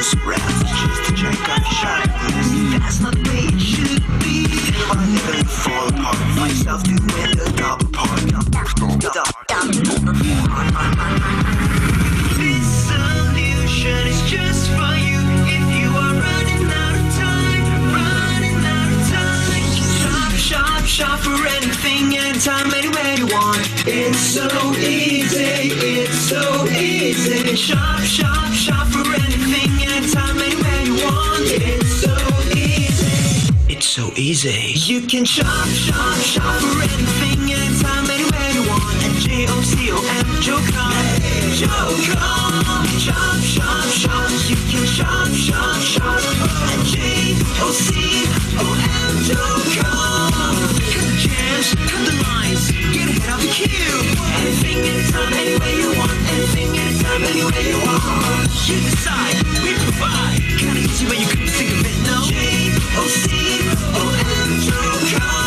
just raps just to check out your shot. That's not the way it should be. I never fall apart. Myself doing the double part. This solution is just for you. If you are running out of time, shop for anything, anytime, anywhere you want. It's so easy, it's so easy. Shop for anything, anytime, anywhere you want. It's so easy, it's so easy. You can shop for anything, anytime, anywhere you want. At JOCOM, Jocom. Shop. You can shop at JOCOM, Jocom. Cut the jams, cut the lines, get ahead of the queue. Anything, anytime, anywhere you want. Anything, anytime, anywhere you want. You decide, we provide. Kinda easy when you couldn't think of it, no? JOCOM, Jocom.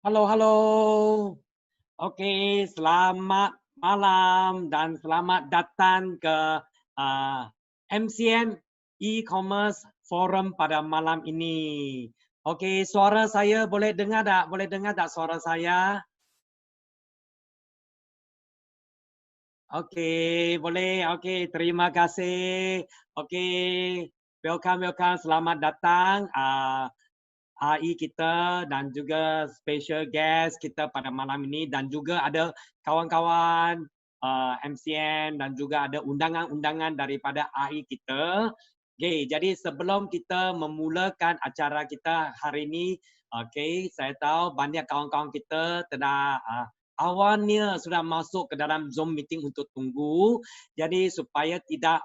Halo. Oke, selamat malam dan selamat datang ke MCN E-Commerce Forum pada malam ini. Oke, suara saya boleh dengar tak? Boleh dengar tak suara saya? Okey, boleh. Okey, terima kasih. Okey, welcome. Selamat datang AI kita dan juga special guest kita pada malam ini dan juga ada kawan-kawan MCN dan juga ada undangan-undangan daripada AI kita. Okey, jadi sebelum kita memulakan acara kita hari ini, okey, saya tahu banyak kawan-kawan kita telah awalnya sudah masuk ke dalam Zoom meeting untuk tunggu. Jadi supaya tidak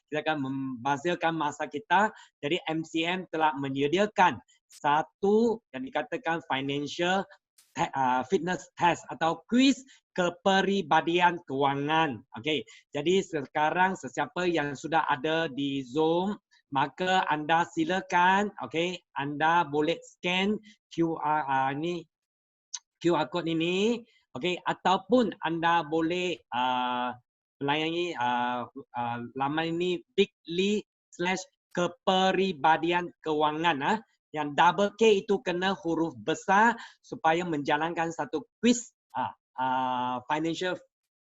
kita akan membazirkan masa kita, jadi MCM telah menyediakan satu yang dikatakan financial fitness test atau quiz kepribadian kewangan. Okey. Jadi sekarang sesiapa yang sudah ada di Zoom, maka anda silakan, okey, anda boleh scan QR ni QR code ini, okey, ataupun anda boleh melayani laman ini bit.ly/kepribadian kewangan. Yang double K itu kena huruf besar supaya menjalankan satu quiz financial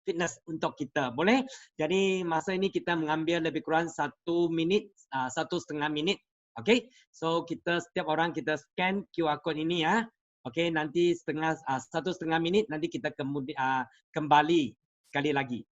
fitness untuk kita. Boleh? Jadi masa ini kita mengambil lebih kurang 1 minit, 1,5 minit. Okey? So kita setiap orang kita scan QR code ini ya. Okey, nanti 1,5 minit nanti kita kembali sekali lagi.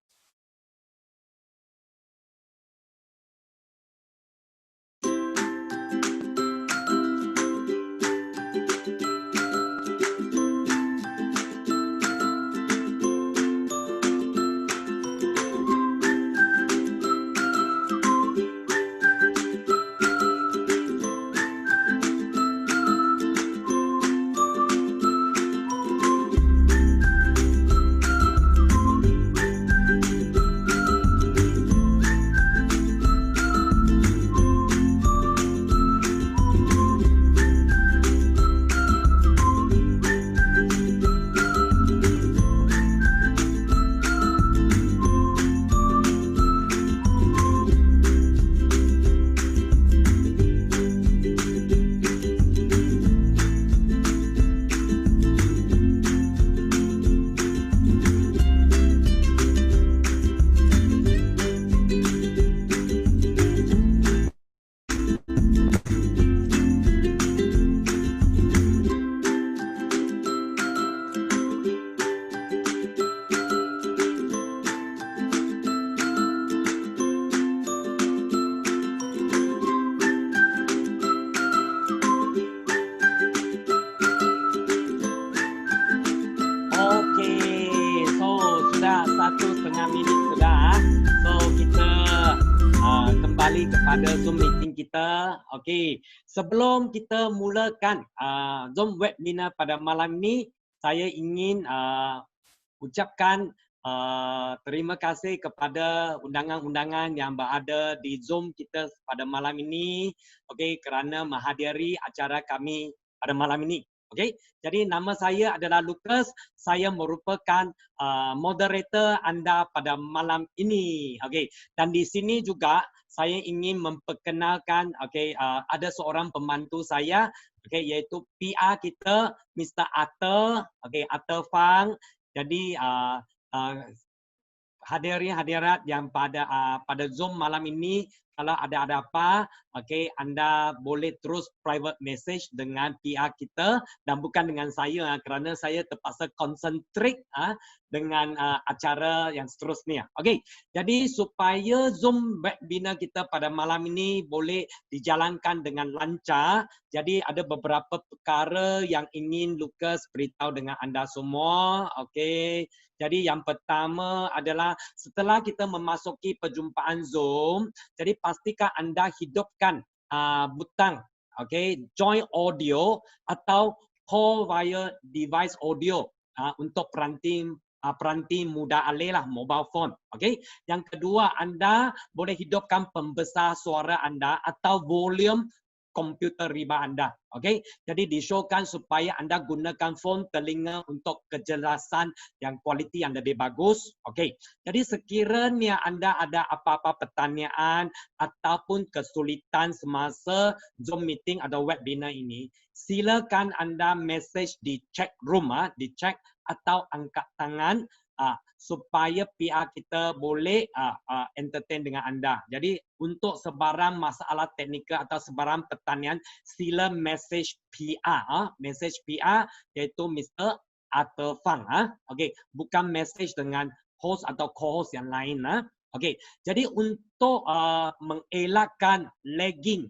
Sudah 1,5 minit sudah. So kita kembali kepada Zoom meeting kita. Okey, sebelum kita mulakan Zoom webinar pada malam ini, saya ingin ucapkan terima kasih kepada undangan-undangan yang berada di Zoom kita pada malam ini. Okey, kerana menghadiri acara kami pada malam ini. Okey, jadi nama saya adalah Lucas. Saya merupakan moderator anda pada malam ini. Okey, dan di sini juga saya ingin memperkenalkan, okey, ada seorang pembantu saya, okey, iaitu PR kita, Mr. Arthur, okey, Arthur Fang. Jadi hadirin-hadirat yang pada Zoom malam ini, kalau ada apa, okey, anda boleh terus private message dengan PR kita dan bukan dengan saya kerana saya terpaksa konsentrate dengan acara yang seterusnya. Okey, jadi supaya Zoom webinar kita pada malam ini boleh dijalankan dengan lancar, jadi ada beberapa perkara yang ingin Lucas beritahu dengan anda semua. Okey, jadi yang pertama adalah setelah kita memasuki perjumpaan Zoom, jadi pastikan anda hidupkan butang, okay, join audio atau call via device audio untuk peranti mudah alih lah, mobile phone. Okay. Yang kedua, anda boleh hidupkan pembesar suara anda atau volume komputer riba anda. Okey, jadi disyorkan supaya anda gunakan phone telinga untuk kejelasan yang kualiti yang lebih bagus. Okey, jadi sekiranya anda ada apa-apa pertanyaan ataupun kesulitan semasa Zoom meeting atau webinar ini, silakan anda message di chat room, di chat atau angkat tangan supaya PR kita boleh entertain dengan anda. Jadi untuk sebarang masalah teknikal atau sebarang pertanyaan, sila message PR, message PR iaitu Mr. Arthur Fang. Okey, bukan message dengan host atau co-host yang lain. Okey, jadi untuk mengelakkan lagging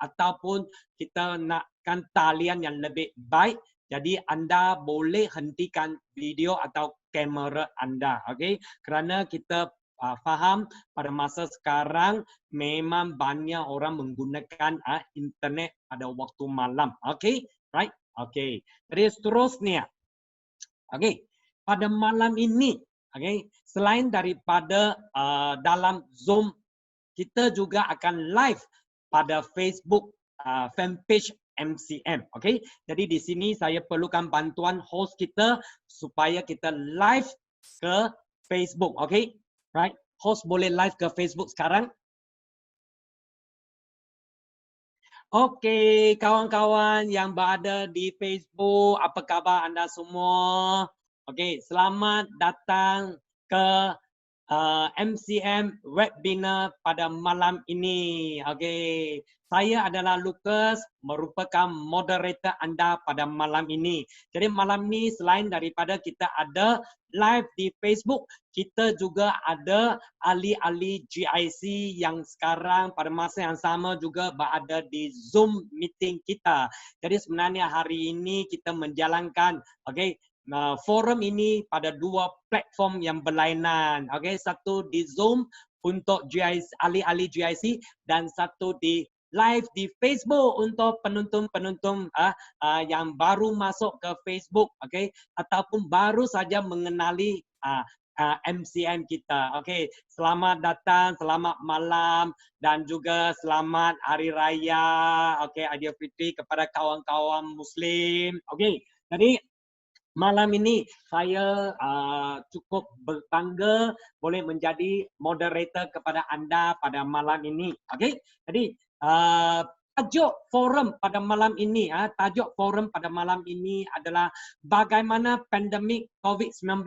ataupun kita nakkan talian yang lebih baik, jadi anda boleh hentikan video atau kamera anda, okey? Kerana kita faham pada masa sekarang memang banyak orang menggunakan internet pada waktu malam, okey? Right? Okey. Jadi seterusnya, okey, pada malam ini, okey, selain daripada dalam Zoom, kita juga akan live pada Facebook fanpage MCM. Okey, jadi di sini saya perlukan bantuan host kita supaya kita live ke Facebook. Okey, right? Host boleh live ke Facebook sekarang. Okey, kawan-kawan yang berada di Facebook, apa khabar anda semua? Okey, selamat datang ke MCM webinar pada malam ini. Okey, saya adalah Lucas, merupakan moderator anda pada malam ini. Jadi malam ini selain daripada kita ada live di Facebook, kita juga ada ahli-ahli GIC yang sekarang pada masa yang sama juga berada di Zoom meeting kita. Jadi sebenarnya hari ini kita menjalankan, okey, forum ini pada dua platform yang berlainan. Okay, satu di Zoom untuk GIC, ahli-ahli GIC, dan satu di live di Facebook untuk penonton-penonton yang baru masuk ke Facebook, okay, ataupun baru saja mengenali MCM kita. Okay, selamat datang, selamat malam, dan juga selamat Hari Raya, okay, Aidilfitri kepada kawan-kawan Muslim. Okay, jadi malam ini saya cukup berbangga boleh menjadi moderator kepada anda pada malam ini. Okey, jadi tajuk forum pada malam ini, tajuk forum pada malam ini adalah bagaimana pandemik COVID-19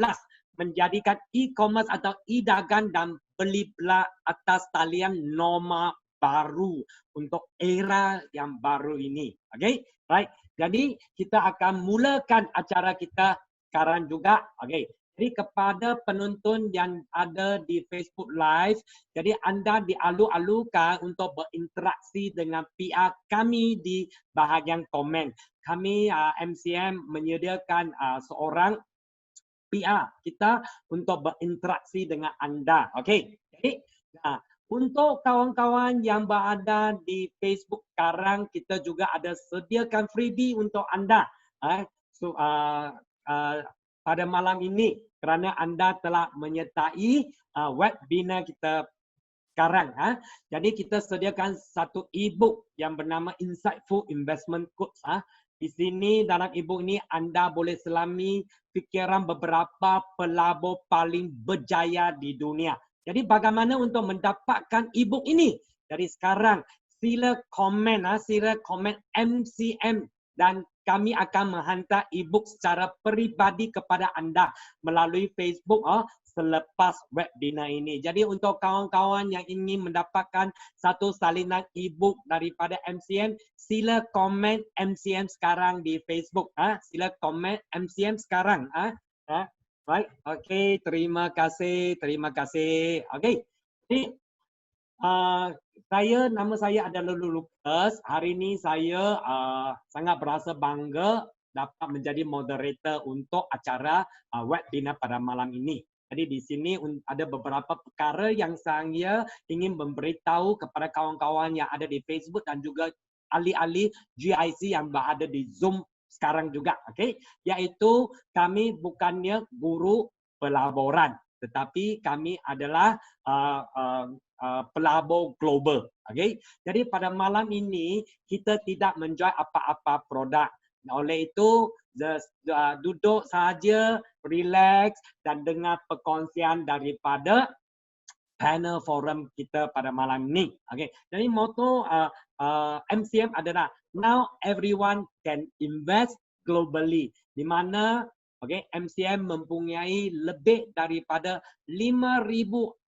menjadikan e-commerce atau e-dagang dan beli belah atas talian norma baru untuk era yang baru ini. Okey, right? Jadi kita akan mulakan acara kita sekarang juga. Okey. Jadi kepada penonton yang ada di Facebook Live, jadi anda dialu-alukan untuk berinteraksi dengan PR kami di bahagian komen. Kami MCM menyediakan seorang PR kita untuk berinteraksi dengan anda. Okey. Jadi untuk kawan-kawan yang berada di Facebook sekarang, kita juga ada sediakan freebie untuk anda pada malam ini kerana anda telah menyertai webinar kita sekarang. Jadi kita sediakan satu e-book yang bernama Insightful Investment Codes. Di sini dalam e-book ini anda boleh selami fikiran beberapa pelabur paling berjaya di dunia. Jadi bagaimana untuk mendapatkan e-book ini? Dari sekarang sila komen MCM dan kami akan menghantar e-book secara peribadi kepada anda melalui Facebook selepas webinar ini. Jadi untuk kawan-kawan yang ingin mendapatkan satu salinan e-book daripada MCM, sila komen MCM sekarang di Facebook. Sila komen MCM sekarang. Baik, okey, terima kasih. Okey, jadi nama saya adalah Lucas. Hari ini saya sangat berasa bangga dapat menjadi moderator untuk acara webinar pada malam ini. Jadi di sini ada beberapa perkara yang saya ingin memberitahu kepada kawan-kawan yang ada di Facebook dan juga ahli-ahli GIC yang berada di Zoom sekarang juga, okey, iaitu kami bukannya guru pelaburan, tetapi kami adalah pelabur global, okey. Jadi pada malam ini kita tidak menjual apa-apa produk. Oleh itu duduk saja, relax dan dengar perkongsian daripada panel forum kita pada malam ini. Okey. Jadi moto MCM adalah now everyone can invest globally. Di mana Okey, MCM mempunyai lebih daripada 5,000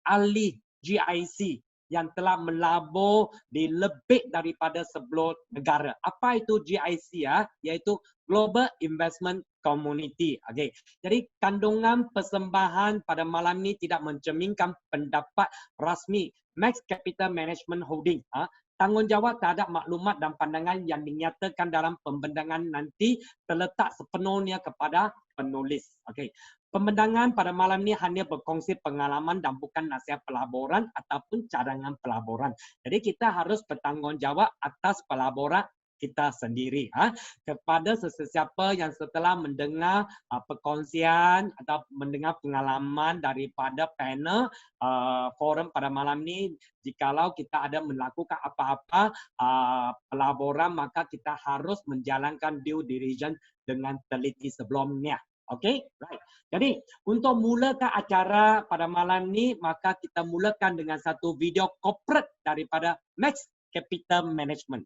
ahli GIC yang telah melabur di lebih daripada 10 negara. Apa itu GIC ya? Iaitu Global Investment Community. Okey. Jadi kandungan persembahan pada malam ini tidak mencerminkan pendapat rasmi Max Capital Management Holding. Tanggungjawab terhadap maklumat dan pandangan yang dinyatakan dalam pembendangan nanti terletak sepenuhnya kepada penulis. Okey. Pembendangan pada malam ini hanya berkongsi pengalaman dan bukan nasihat pelaburan ataupun cadangan pelaburan. Jadi kita harus bertanggungjawab atas pelaburan kita sendiri. Kepada sesiapa yang setelah mendengar perkongsian atau mendengar pengalaman daripada panel forum pada malam ini, jikalau kita ada melakukan apa-apa pelaburan, maka kita harus menjalankan due diligence dengan teliti sebelumnya. Okey, right. Jadi untuk mulakan acara pada malam ni, maka kita mulakan dengan satu video corporate daripada Max Capital Management.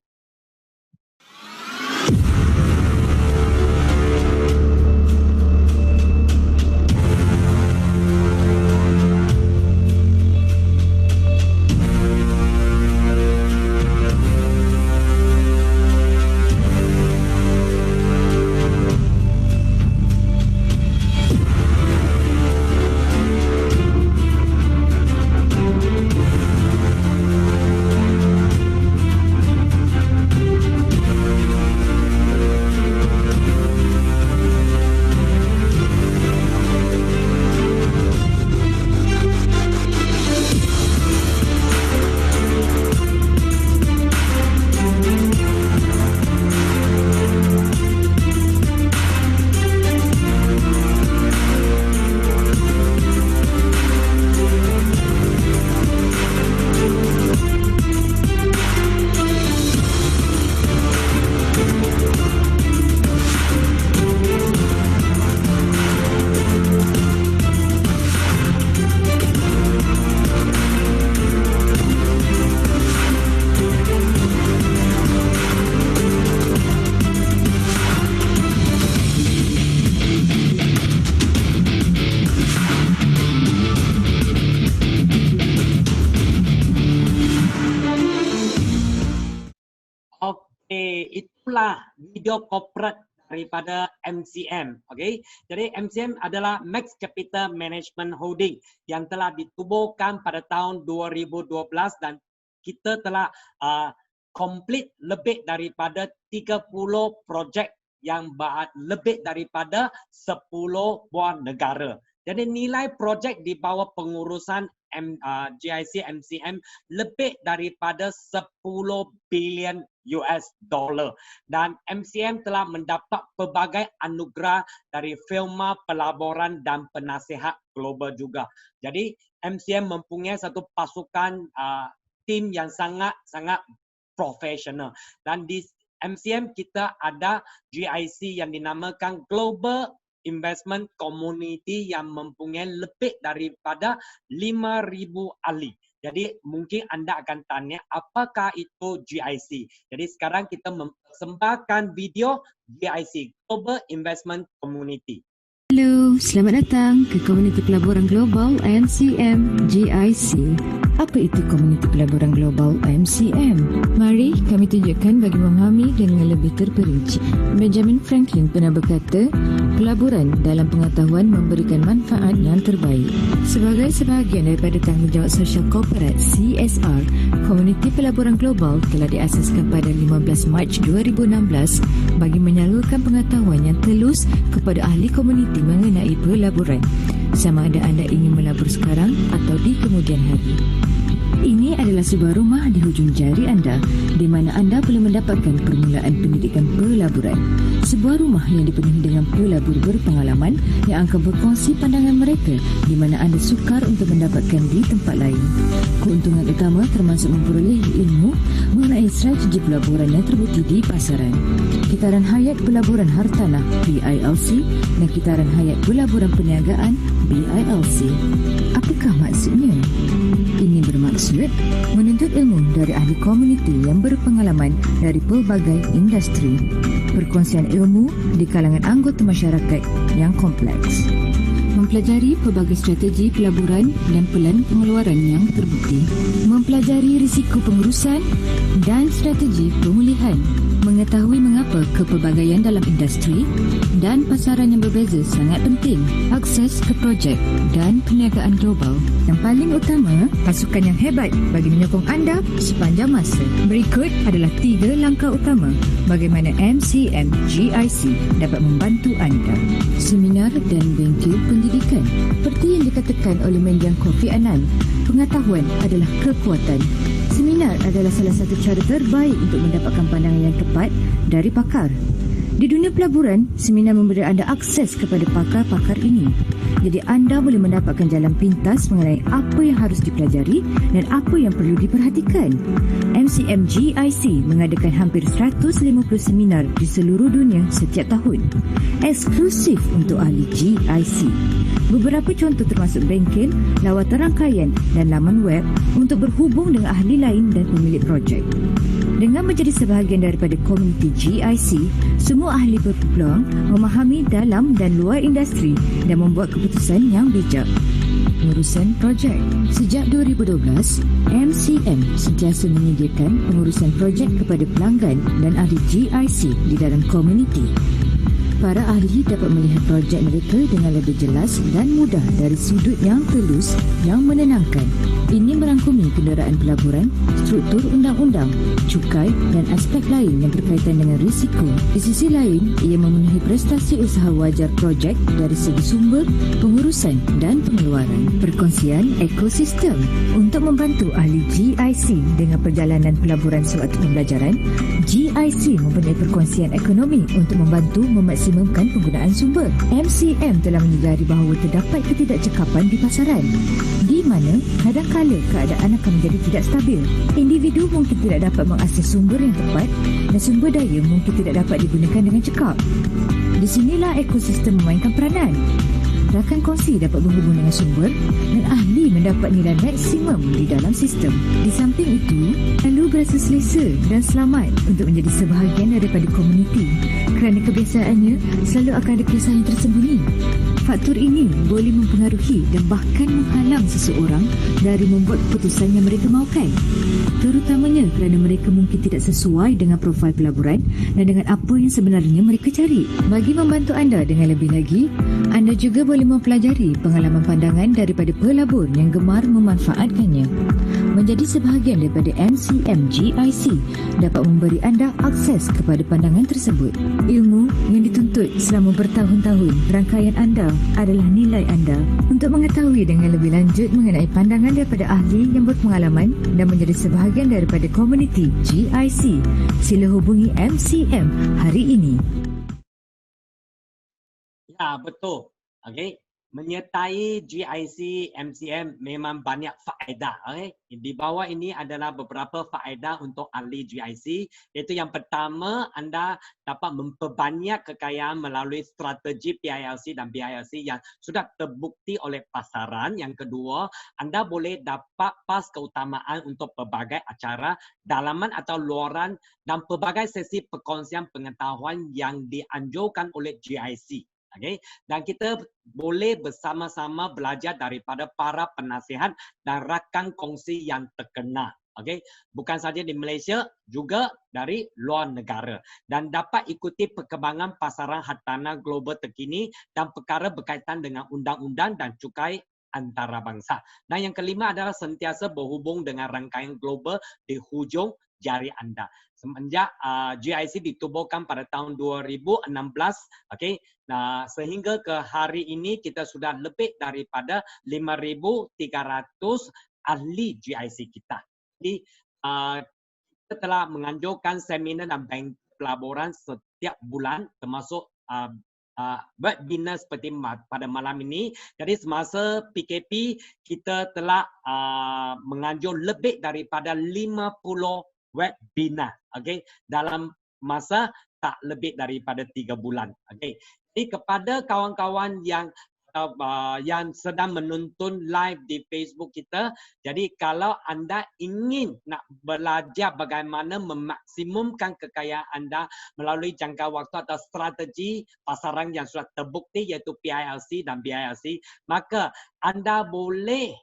Itulah video corporate daripada MCM. Okay? Jadi MCM adalah Max Capital Management Holding yang telah ditubuhkan pada tahun 2012 dan kita telah complete lebih daripada 30 projek yang lebih daripada 10 buah negara. Jadi nilai projek di bawah pengurusan GIC MCM lebih daripada 10 bilion US dollar dan MCM telah mendapat pelbagai anugerah dari firma pelaburan dan penasihat global juga. Jadi MCM mempunyai satu pasukan tim yang sangat profesional dan di MCM kita ada GIC yang dinamakan Global Investment Community yang mempunyai lebih daripada 5,000 ahli. Jadi mungkin anda akan tanya apakah itu GIC. Jadi sekarang kita mempersembahkan video GIC, Global Investment Community. Halo, selamat datang ke Komuniti Pelaburan Global MCM GIC. Apa itu Komuniti Pelaburan Global MCM? Mari kami tunjukkan bagi memahami dengan lebih terperinci. Benjamin Franklin pernah berkata, pelaburan dalam pengetahuan memberikan manfaat yang terbaik. Sebagai sebahagian daripada tanggungjawab sosial korporat CSR, Komuniti Pelaburan Global telah diasaskan pada 15 Mac 2016 bagi menyalurkan pengetahuan yang telus kepada ahli komuniti mengenai pelaburan, sama ada anda ingin melabur sekarang atau di kemudian hari. Ini adalah sebuah rumah di hujung jari anda di mana anda boleh mendapatkan permulaan pendidikan pelaburan. Sebuah rumah yang dipenuhi dengan pelabur berpengalaman yang akan berkongsi pandangan mereka di mana anda sukar untuk mendapatkan di tempat lain. Keuntungan utama termasuk memperoleh ilmu mengenai strategi pelaburan yang terbukti di pasaran. Kitaran Hayat Pelaburan Hartanah BILC dan Kitaran Hayat Pelaburan Perniagaan BILC. Apakah maksudnya? Ini bermaksud bermaksud menuntut ilmu dari ahli komuniti yang berpengalaman dari pelbagai industri, perkongsian ilmu di kalangan anggota masyarakat yang kompleks, mempelajari pelbagai strategi pelaburan dan pelan pengeluaran yang terbukti, mempelajari risiko pengurusan dan strategi pemulihan, mengetahui mengapa kepelbagaian dalam industri dan pasaran yang berbeza sangat penting, akses ke projek dan perniagaan global. Yang paling utama, pasukan yang hebat bagi menyokong anda sepanjang masa. Berikut adalah 3 langkah utama bagaimana MCM GIC dapat membantu anda. Seminar dan bengkel pendidikan. Seperti yang dikatakan oleh Mendiang Kofi Annan, pengetahuan adalah kekuatan. Seminar adalah salah satu cara terbaik untuk mendapatkan pandangan yang tepat dari pakar. Di dunia pelaburan, seminar memberi anda akses kepada pakar-pakar ini. Jadi anda boleh mendapatkan jalan pintas mengenai apa yang harus dipelajari dan apa yang perlu diperhatikan. MCM GIC mengadakan hampir 150 seminar di seluruh dunia setiap tahun, eksklusif untuk ahli GIC. Beberapa contoh termasuk bengkel, lawatan rangkaian dan laman web untuk berhubung dengan ahli lain dan pemilik projek. Dengan menjadi sebahagian daripada komuniti GIC, semua ahli berpeluang memahami dalam dan luar industri dan membuat keputusan yang bijak. Pengurusan projek. Sejak 2012, MCM sentiasa menyediakan pengurusan projek kepada pelanggan dan ahli GIC di dalam komuniti. Para ahli dapat melihat projek mereka dengan lebih jelas dan mudah dari sudut yang telus yang menenangkan. Ini merangkumi kenderaan pelaburan, struktur undang-undang, cukai dan aspek lain yang berkaitan dengan risiko. Di sisi lain, ia memenuhi prestasi usaha wajar projek dari segi sumber, pengurusan dan pengeluaran. Perkongsian ekosistem. Untuk membantu ahli GIC dengan perjalanan pelaburan sewaktu pembelajaran, GIC mempunyai perkongsian ekonomi untuk membantu memaksimumkan penggunaan sumber. MCM telah menyedari bahawa terdapat ketidakcekapan di pasaran, di mana kadang-kala keadaan akan menjadi tidak stabil. Individu mungkin tidak dapat mengakses sumber yang tepat dan sumber daya mungkin tidak dapat digunakan dengan cekap. Di sinilah ekosistem memainkan peranan. Rakan kongsi dapat berhubung dengan sumber dan ahli mendapat nilai maksimum di dalam sistem. Di samping itu, lalu berasa selesa dan selamat untuk menjadi sebahagian daripada komuniti kerana kebiasaannya selalu akan ada kisah yang tersembunyi. Faktor ini boleh mempengaruhi dan bahkan menghalang seseorang dari membuat keputusan yang mereka mahukan, terutamanya kerana mereka mungkin tidak sesuai dengan profil pelaburan dan dengan apa yang sebenarnya mereka cari. Bagi membantu anda dengan lebih lagi, anda juga boleh mempelajari pengalaman pandangan daripada pelabur yang gemar memanfaatkannya. Menjadi sebahagian daripada MCM GIC dapat memberi anda akses kepada pandangan tersebut. Ilmu yang dituntut selama bertahun-tahun rangkaian anda adalah nilai anda. Untuk mengetahui dengan lebih lanjut mengenai pandangan daripada ahli yang berpengalaman dan menjadi sebahagian daripada komuniti GIC, sila hubungi MCM hari ini. Ya, betul. Okey. Menyertai GIC MCM memang banyak faedah. Okay? Di bawah ini adalah beberapa faedah untuk ahli GIC. Iaitu yang pertama, anda dapat memperbanyak kekayaan melalui strategi PILC dan BILC yang sudah terbukti oleh pasaran. Yang kedua, anda boleh dapat pas keutamaan untuk pelbagai acara dalaman atau luaran dan pelbagai sesi perkongsian pengetahuan yang dianjurkan oleh GIC. Okay. Dan kita boleh bersama-sama belajar daripada para penasihat dan rakan kongsi yang terkenal. Okay. Bukan saja di Malaysia, juga dari luar negara. Dan dapat ikuti perkembangan pasaran hartanah global terkini dan perkara berkaitan dengan undang-undang dan cukai antarabangsa. Dan yang kelima adalah sentiasa berhubung dengan rangkaian global di hujung jari anda. Semenjak GIC ditubuhkan pada tahun 2016, okay, sehingga ke hari ini kita sudah lebih daripada 5,300 ahli GIC kita. Jadi kita telah menganjurkan seminar dan bank pelaburan setiap bulan, termasuk webinar seperti pada malam ini. Jadi semasa PKP kita telah menganjur lebih daripada 50 webinar, okay, dalam masa tak lebih daripada 3 bulan. Okay. Jadi kepada kawan-kawan yang atau yang sedang menonton live di Facebook kita. Jadi kalau anda ingin nak belajar bagaimana memaksimumkan kekayaan anda melalui jangka waktu atau strategi pasaran yang sudah terbukti iaitu PILC dan BILC, maka anda boleh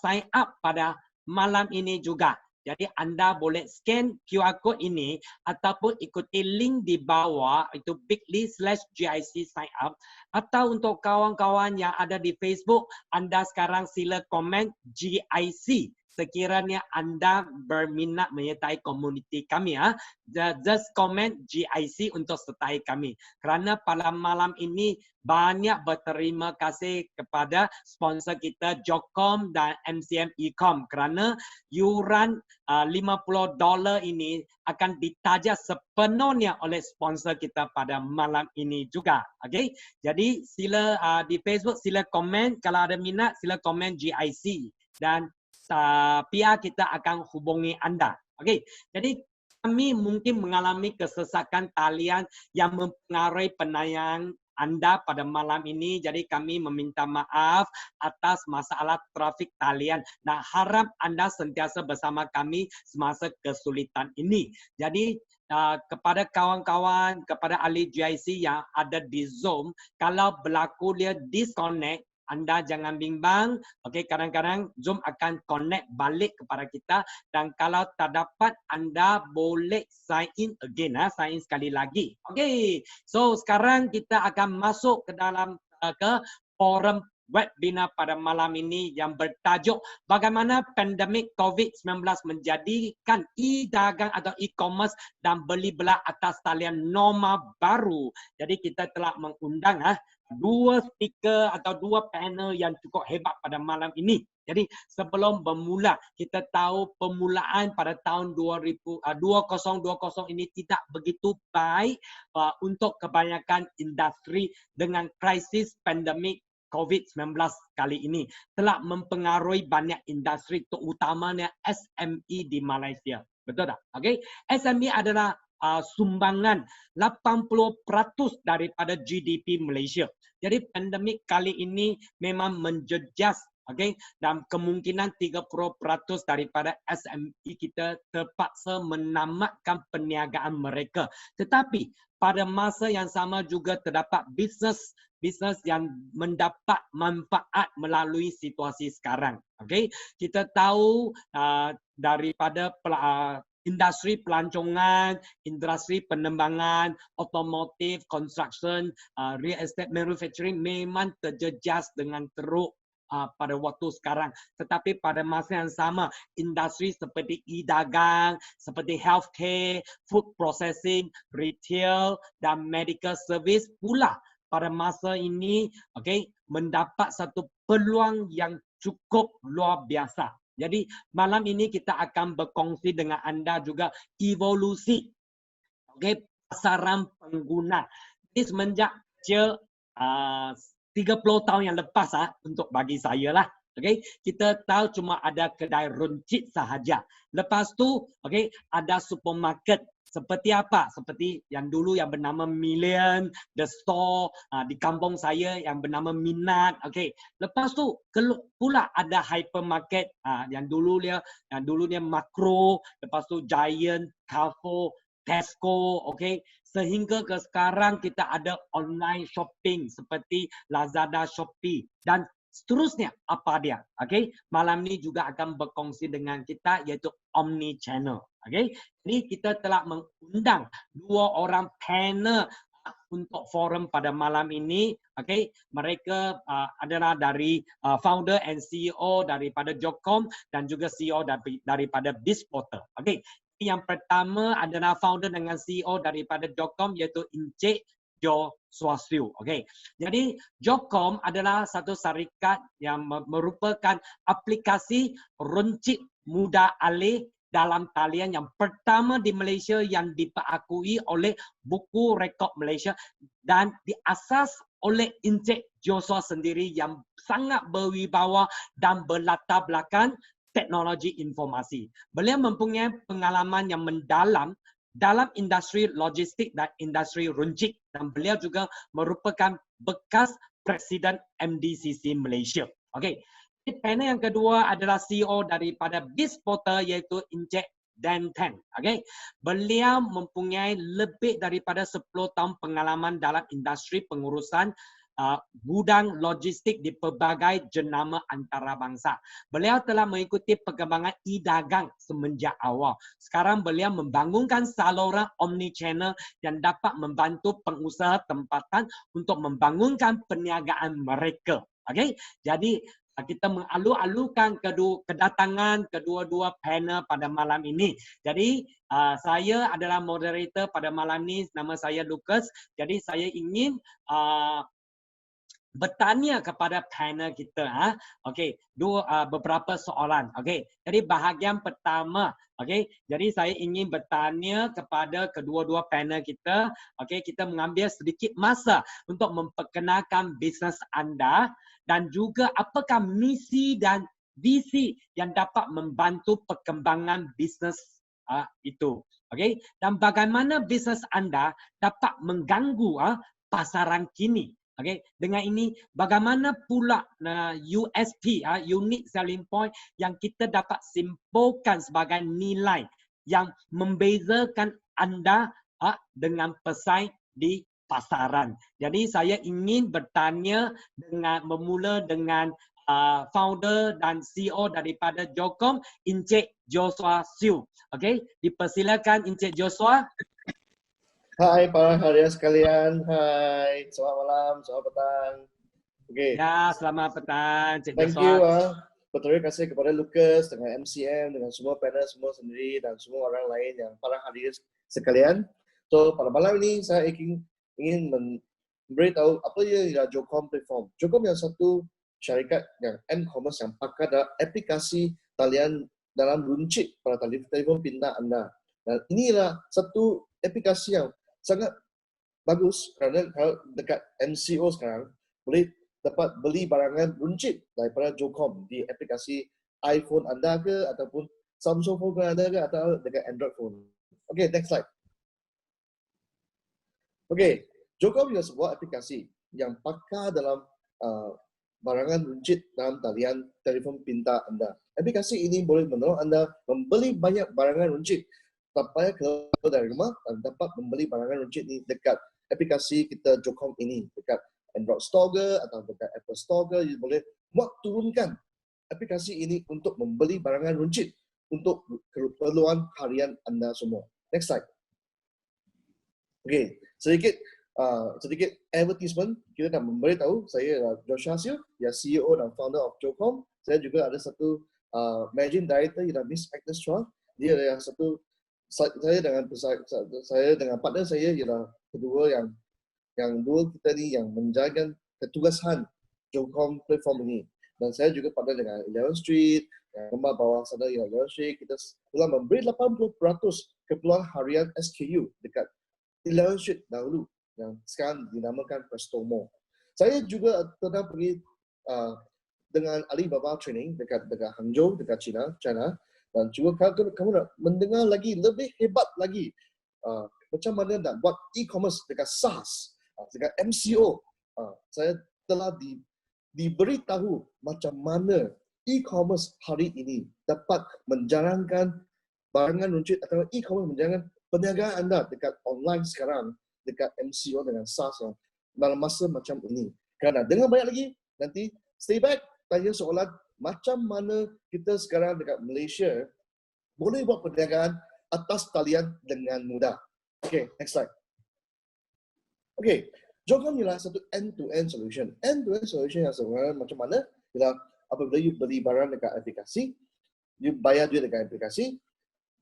sign up pada malam ini juga. Jadi anda boleh scan QR code ini ataupun ikuti link di bawah itu bit.ly/GIC sign up, atau untuk kawan-kawan yang ada di Facebook, anda sekarang sila komen GIC sekiranya anda berminat menyertai komuniti kami. Just comment GIC untuk sertai kami. Kerana pada malam ini banyak berterima kasih kepada sponsor kita Jocom dan MCM Ecom, kerana yuran $50 ini akan ditaja sepenuhnya oleh sponsor kita pada malam ini juga. Okay? Jadi sila di Facebook sila komen, kalau ada minat sila komen GIC dan PR kita akan hubungi anda. Okay? Jadi kami mungkin mengalami kesesakan talian yang mempengaruhi penayangan anda pada malam ini. Jadi kami meminta maaf atas masalah trafik talian. Nah, harap anda sentiasa bersama kami semasa kesulitan ini. Jadi kepada kawan-kawan, kepada ahli GIC yang ada di Zoom, kalau berlaku dia disconnect, anda jangan bimbang. Okey, kadang-kadang Zoom akan connect balik kepada kita, dan kalau tak dapat anda boleh sign in again, sign in sekali lagi. Okey. So sekarang kita akan masuk ke dalam ke forum webinar pada malam ini yang bertajuk bagaimana pandemik COVID-19 menjadikan e-dagang atau e-commerce dan beli belah atas talian norma baru. Jadi kita telah mengundang dua speaker atau dua panel yang cukup hebat pada malam ini. Jadi sebelum bermula, kita tahu permulaan pada tahun 2020 ini tidak begitu baik untuk kebanyakan industri dengan krisis pandemik COVID-19 kali ini. Telah mempengaruhi banyak industri, terutamanya SME di Malaysia. Betul tak? Okay? SME adalah sumbangan 80% daripada GDP Malaysia. Jadi pandemik kali ini memang menjejas, dan kemungkinan 30% daripada SME kita terpaksa menamatkan perniagaan mereka. Tetapi pada masa yang sama juga terdapat bisnes yang mendapat manfaat melalui situasi sekarang. Kita tahu daripada industri pelancongan, industri penerbangan, otomotif, construction, real estate, manufacturing memang terjejas dengan teruk pada waktu sekarang. Tetapi pada masa yang sama, industri seperti e-dagang, seperti healthcare, food processing, retail dan medical service pula pada masa ini mendapat satu peluang yang cukup luar biasa. Jadi malam ini kita akan berkongsi dengan anda juga evolusi pasaran pengguna. Jadi semenjak kecil 30 tahun yang lepas untuk bagi saya lah. Kita tahu cuma ada kedai runcit sahaja. Lepas tu ada supermarket. Seperti apa? Seperti yang dulu yang bernama Million, The Store, di kampung saya yang bernama Minat. Lepas tu pula ada hypermarket yang dulu dia Makro, lepas tu Giant, Carrefour, Tesco, sehingga ke sekarang kita ada online shopping seperti Lazada, Shopee dan seterusnya apa dia. Malam ni juga akan berkongsi dengan kita iaitu Omni Channel. Jadi kita telah mengundang dua orang panel untuk forum pada malam ini. Mereka adalah dari founder and CEO daripada Jocom dan juga CEO daripada Bizportal. Yang pertama adalah founder dengan CEO daripada Jocom iaitu Encik Jo Swasyu. Jadi Jocom adalah satu syarikat yang merupakan aplikasi runcit mudah alih dalam talian yang pertama di Malaysia yang diakui oleh Buku Rekod Malaysia dan diasas oleh Encik Joshua sendiri yang sangat berwibawa dan berlatar belakang teknologi informasi. Beliau mempunyai pengalaman yang mendalam dalam industri logistik dan industri runcit, dan beliau juga merupakan bekas Presiden MDCC Malaysia. Okey. Panel yang kedua adalah CEO daripada BizPortal iaitu Encik Dan Tan. Okey. Beliau mempunyai lebih daripada 10 tahun pengalaman dalam industri pengurusan gudang logistik di pelbagai jenama antarabangsa. Beliau telah mengikuti perkembangan e-dagang semenjak awal. Sekarang beliau membangunkan saluran omni-channel yang dapat membantu pengusaha tempatan untuk membangunkan perniagaan mereka. Okey, jadi kita mengalu-alukan kedatangan kedua-dua panel pada malam ini. Jadi saya adalah moderator pada malam ini, nama saya Lucas. Jadi saya ingin bertanya kepada panel kita, okey, beberapa soalan, okey. Jadi bahagian pertama, okey. Jadi saya ingin bertanya kepada kedua-dua panel kita, okey, kita mengambil sedikit masa untuk memperkenalkan bisnes anda dan juga apakah misi dan visi yang dapat membantu perkembangan bisnes itu, okey. Dan bagaimana bisnes anda dapat mengganggu pasaran kini. Okay. Dengan ini, bagaimana pula USP, unique selling point yang kita dapat simpulkan sebagai nilai yang membezakan anda dengan pesaing di pasaran. Jadi saya ingin bertanya bermula dengan founder dan CEO daripada Jocom, Encik Joshua Siu. Okay. Dipersilakan Encik Joshua. Hai para hadirin sekalian, hai, selamat malam, selamat petang. Okay. Ya, selamat petang, Cik Thank Joshua. you, berterima kasih kepada Lucas dengan MCM, dengan semua panel semua sendiri dan semua orang lain yang para hadirin sekalian. So pada malam ini saya ingin memberitahu apa ia Jocom Platform. Jocom yang satu syarikat yang e-commerce yang pakai dalam aplikasi talian dalam runcit pada telefon pintar anda. Dan inilah satu aplikasi yang sangat bagus kerana kalau dekat MCO sekarang boleh dapat beli barangan runcit daripada Jocom di aplikasi iPhone anda ke ataupun Samsung phone anda ke atau dekat Android phone. Okay, next slide. Okay, Jocom adalah sebuah aplikasi yang pakai dalam barangan runcit dalam talian telefon pintar anda. Aplikasi ini boleh menolong anda membeli banyak barangan runcit tanpa payah keluar dari rumah dan dapat membeli barangan runcit ni dekat aplikasi kita Jocom ini, dekat Android Store ke atau dekat Apple Store ke, you boleh muat turunkan aplikasi ini untuk membeli barangan runcit untuk keperluan harian anda semua. Next slide. Okay, sedikit advertisement, kita nak memberitahu saya Joshua Siu, ya CEO dan founder of Jocom. Saya juga ada satu managing director ialah Miss Agnes Chua. Dia ada yang satu saya dengan partner saya ialah kedua yang dua kita ni yang menjaga ketugasan Jocom Platform ini. Dan saya juga partner dengan 11 Street, gambar bawah sana ialah 11 Street. Kita telah memberi 80% keperluan harian SKU dekat 11 Street dahulu yang sekarang dinamakan Presto Mall. Saya juga pernah pergi dengan Alibaba training dekat Hangzhou, dekat China. Dan juga kamu nak mendengar lagi lebih hebat lagi macam mana nak buat e-commerce dekat SaaS, dekat MCO. Saya telah diberitahu macam mana e-commerce hari ini dapat menjalankan barangan runcit atau e-commerce menjalankan perniagaan anda dekat online sekarang, dekat MCO dengan SaaS dalam masa macam ini. Kerana dengar banyak lagi, nanti stay back, tanya soalan macam mana kita sekarang dekat Malaysia boleh buat perniagaan atas talian dengan mudah. Okay, next slide. Okay, Jocom ialah satu end-to-end solution. End-to-end solution yang sebenarnya macam mana? Ialah apabila you beli barang dekat aplikasi, you bayar duit dekat aplikasi,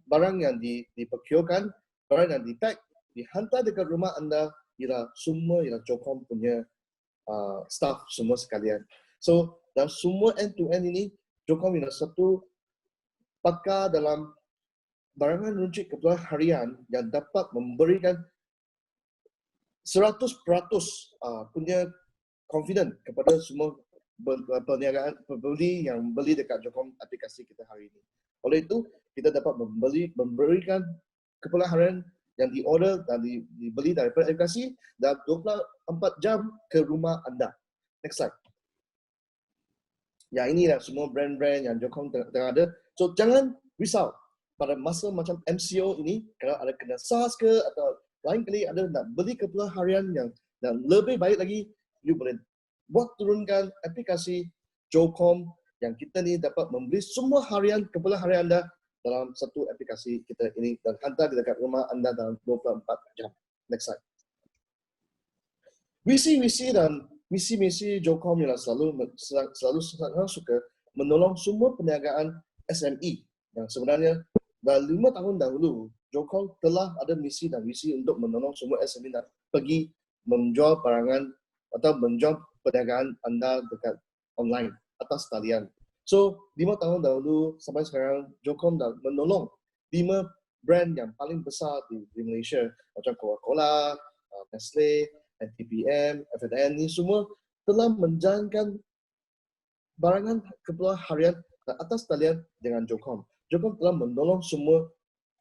barang yang diprocurekan, barang yang di-pack, dihantar dekat rumah anda, ialah semua ialah Jocom punya staff semua sekalian. So, dan semua end-to-end ini, Jocom ialah satu pakar dalam barangan runcit keperluan harian yang dapat memberikan 100% punya confident kepada semua perniagaan pembeli yang beli dekat Jocom aplikasi kita hari ini. Oleh itu, kita dapat memberikan keperluan harian yang diorder dan dibeli daripada aplikasi dalam 24 jam ke rumah anda. Next slide. Ya, inilah semua brand-brand yang Jocom tengah ada. So, jangan risau pada masa macam MCO ini, kalau ada kena SARS ke atau lain kali ada nak beli keperluan harian yang dan lebih baik lagi, you boleh buat turunkan aplikasi Jocom yang kita ni dapat membeli semua harian keperluan harian anda dalam satu aplikasi kita ini dan hantar dekat rumah anda dalam 24 jam. Next slide. Visi dan misi Jocom ialah selalu sangat suka menolong semua perniagaan SME yang sebenarnya dah 5 tahun dahulu Jocom telah ada misi dan visi untuk menolong semua SME nak pergi menjual barangan atau menjual perniagaan anda dekat online atas talian. So 5 tahun dahulu sampai sekarang Jocom dah menolong 5 brand yang paling besar di Malaysia macam Coca-Cola, Nestle, NTPM, FNN ni semua telah menjalankan barangan keperluan harian atas talian dengan Jocom. Jocom telah menolong semua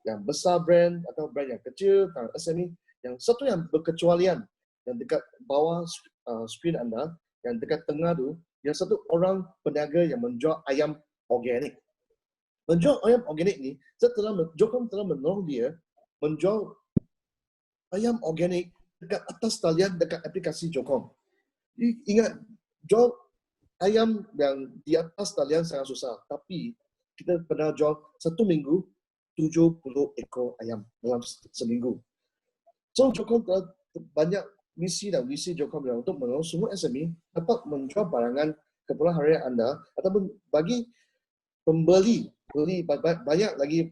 yang besar brand atau brand yang kecil, SME, yang satu yang berkecualian yang dekat bawah skrin anda, yang dekat tengah tu, yang satu orang peniaga yang menjual ayam organik. Menjual ayam organik ni, Jocom telah menolong dia menjual ayam organik dekat atas talian dekat aplikasi Jocom. Ingat, jual ayam yang di atas talian sangat susah. Tapi kita pernah jual satu minggu 70 ekor ayam dalam seminggu. So Jocom telah banyak misi dan visi Jocom untuk menolong semua SME dapat menjual barangan keperluan harian anda ataupun bagi pembeli beli banyak lagi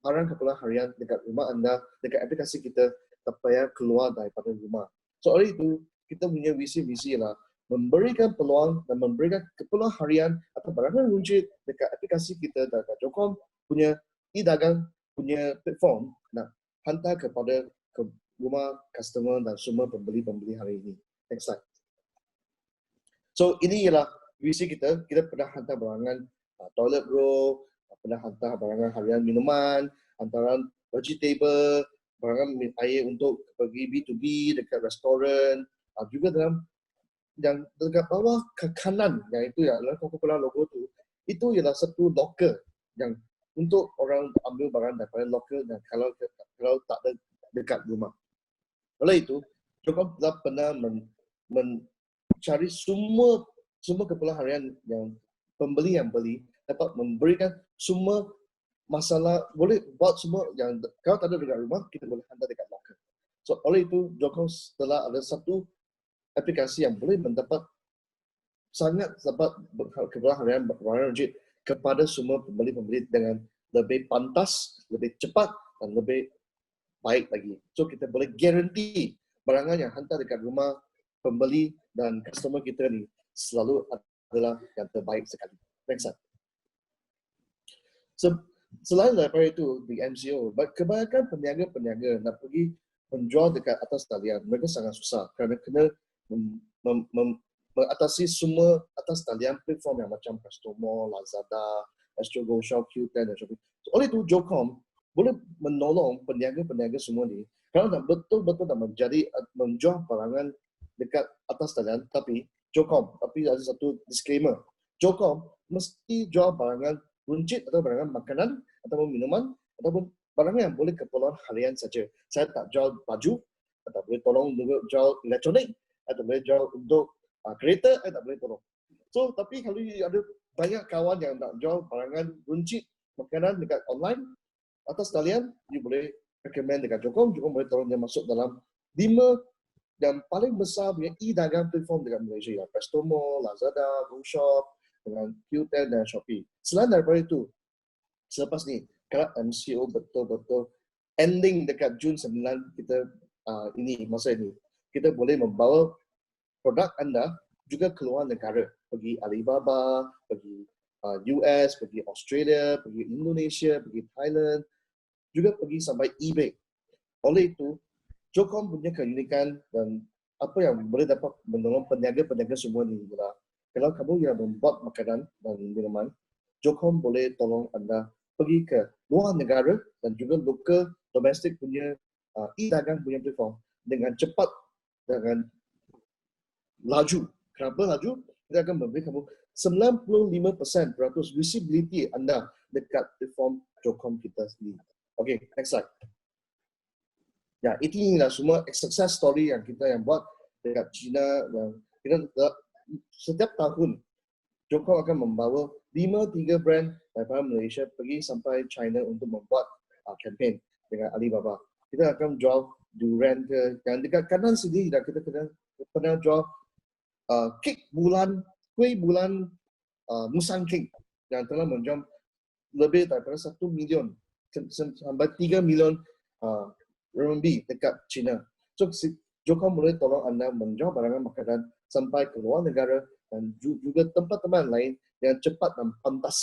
barang keperluan harian dekat rumah anda dekat aplikasi kita tanpa payah keluar daripada rumah. So oleh itu kita punya visi lah memberikan peluang dan memberikan keperluan harian atau barangan runcit dekat aplikasi kita dekat Jocom punya e-dagang punya platform nak hantar kepada rumah customer dan semua pembeli-pembeli hari ini. Next slide. So ini ialah visi kita. Kita pernah hantar barangan toilet roll, pernah hantar barangan harian minuman, hantaran vegetable, barangan air untuk pergi B2B dekat restoran, juga dalam yang dekat bawah ke kanan yang itu ya Coca-Cola logo tu, itu ialah satu locker yang untuk orang ambil barang daripada locker dan kalau tak ada dekat rumah. Oleh itu, Jocom telah pernah mencari semua keperluan harian yang pembeli yang beli dapat memberikan semua masalah, boleh buat semua yang kalau tak ada dekat rumah, kita boleh hantar dekat locker. So, oleh itu, Jocom telah ada satu aplikasi yang boleh mendapat sangat dapat keperluan harian runcit kepada semua pembeli-pembeli dengan lebih pantas, lebih cepat dan lebih baik lagi. So kita boleh guarantee barangan yang hantar dekat rumah pembeli dan customer kita ni selalu adalah yang terbaik sekali. Next slide. Selain daripada itu di MCO, kebanyakan peniaga-peniaga nak pergi menjual dekat atas talian, mereka sangat susah kerana kena mengatasi semua atas talian platform yang macam Prestomo, Lazada, Astro Go Shop, Q10 dan Shopee. So, oleh itu Jocom boleh menolong peniaga-peniaga semua ni kalau nak betul-betul nak menjual barangan dekat atas talian, tapi ada satu disclaimer. Jocom mesti jual barangan runcit atau barangan makanan ataupun minuman ataupun barangan yang boleh keperluan harian saja. Saya tak jual baju, atau boleh tolong jual elektronik, atau boleh jual untuk kereta, tak boleh tolong. So, tapi kalau ada banyak kawan yang nak jual barangan runcit makanan dekat online atas talian, you boleh recommend dekat Jocom. Jocom boleh tolong dia masuk dalam 5 yang paling besar punya e-dagang platform dekat Malaysia, yang Prestomo, Lazada, GoShop, dengan Q10 dan Shopee. Selain daripada itu, selepas ni, kalau MCO betul-betul ending dekat Jun 9 kita masa ini, kita boleh membawa produk anda juga keluar negara, pergi Alibaba, pergi US, pergi Australia, pergi Indonesia, pergi Thailand, juga pergi sampai eBay. Oleh itu, Jocom punya keunikan dan apa yang boleh dapat menolong peniaga-peniaga semua ni adalah kalau kamu yang membuat makanan dan minuman, Jocom boleh tolong anda pergi ke luar negara dan juga lokal domestik punya e-dagang punya platform dengan cepat, dengan laju Kenapa laju? Kita akan memberi kamu 95% visibility anda dekat platform Jocom kita sendiri. Okay, next slide. Ya, inilah semua success story yang kita buat dekat China. Dan kita setiap tahun Jocom akan membawa 5 brand daripada Malaysia pergi sampai China untuk membuat campaign dengan Alibaba. Kita akan jual durian ke yang dekat kanan sini dan kita pernah jual kuih bulan Musang Cake yang telah menjual lebih daripada 1 million sampai 3 million RMB dekat China. So, Jocom boleh tolong anda menjual barangan makanan sampai ke luar negara dan juga tempat-tempat lain yang cepat dan pantas.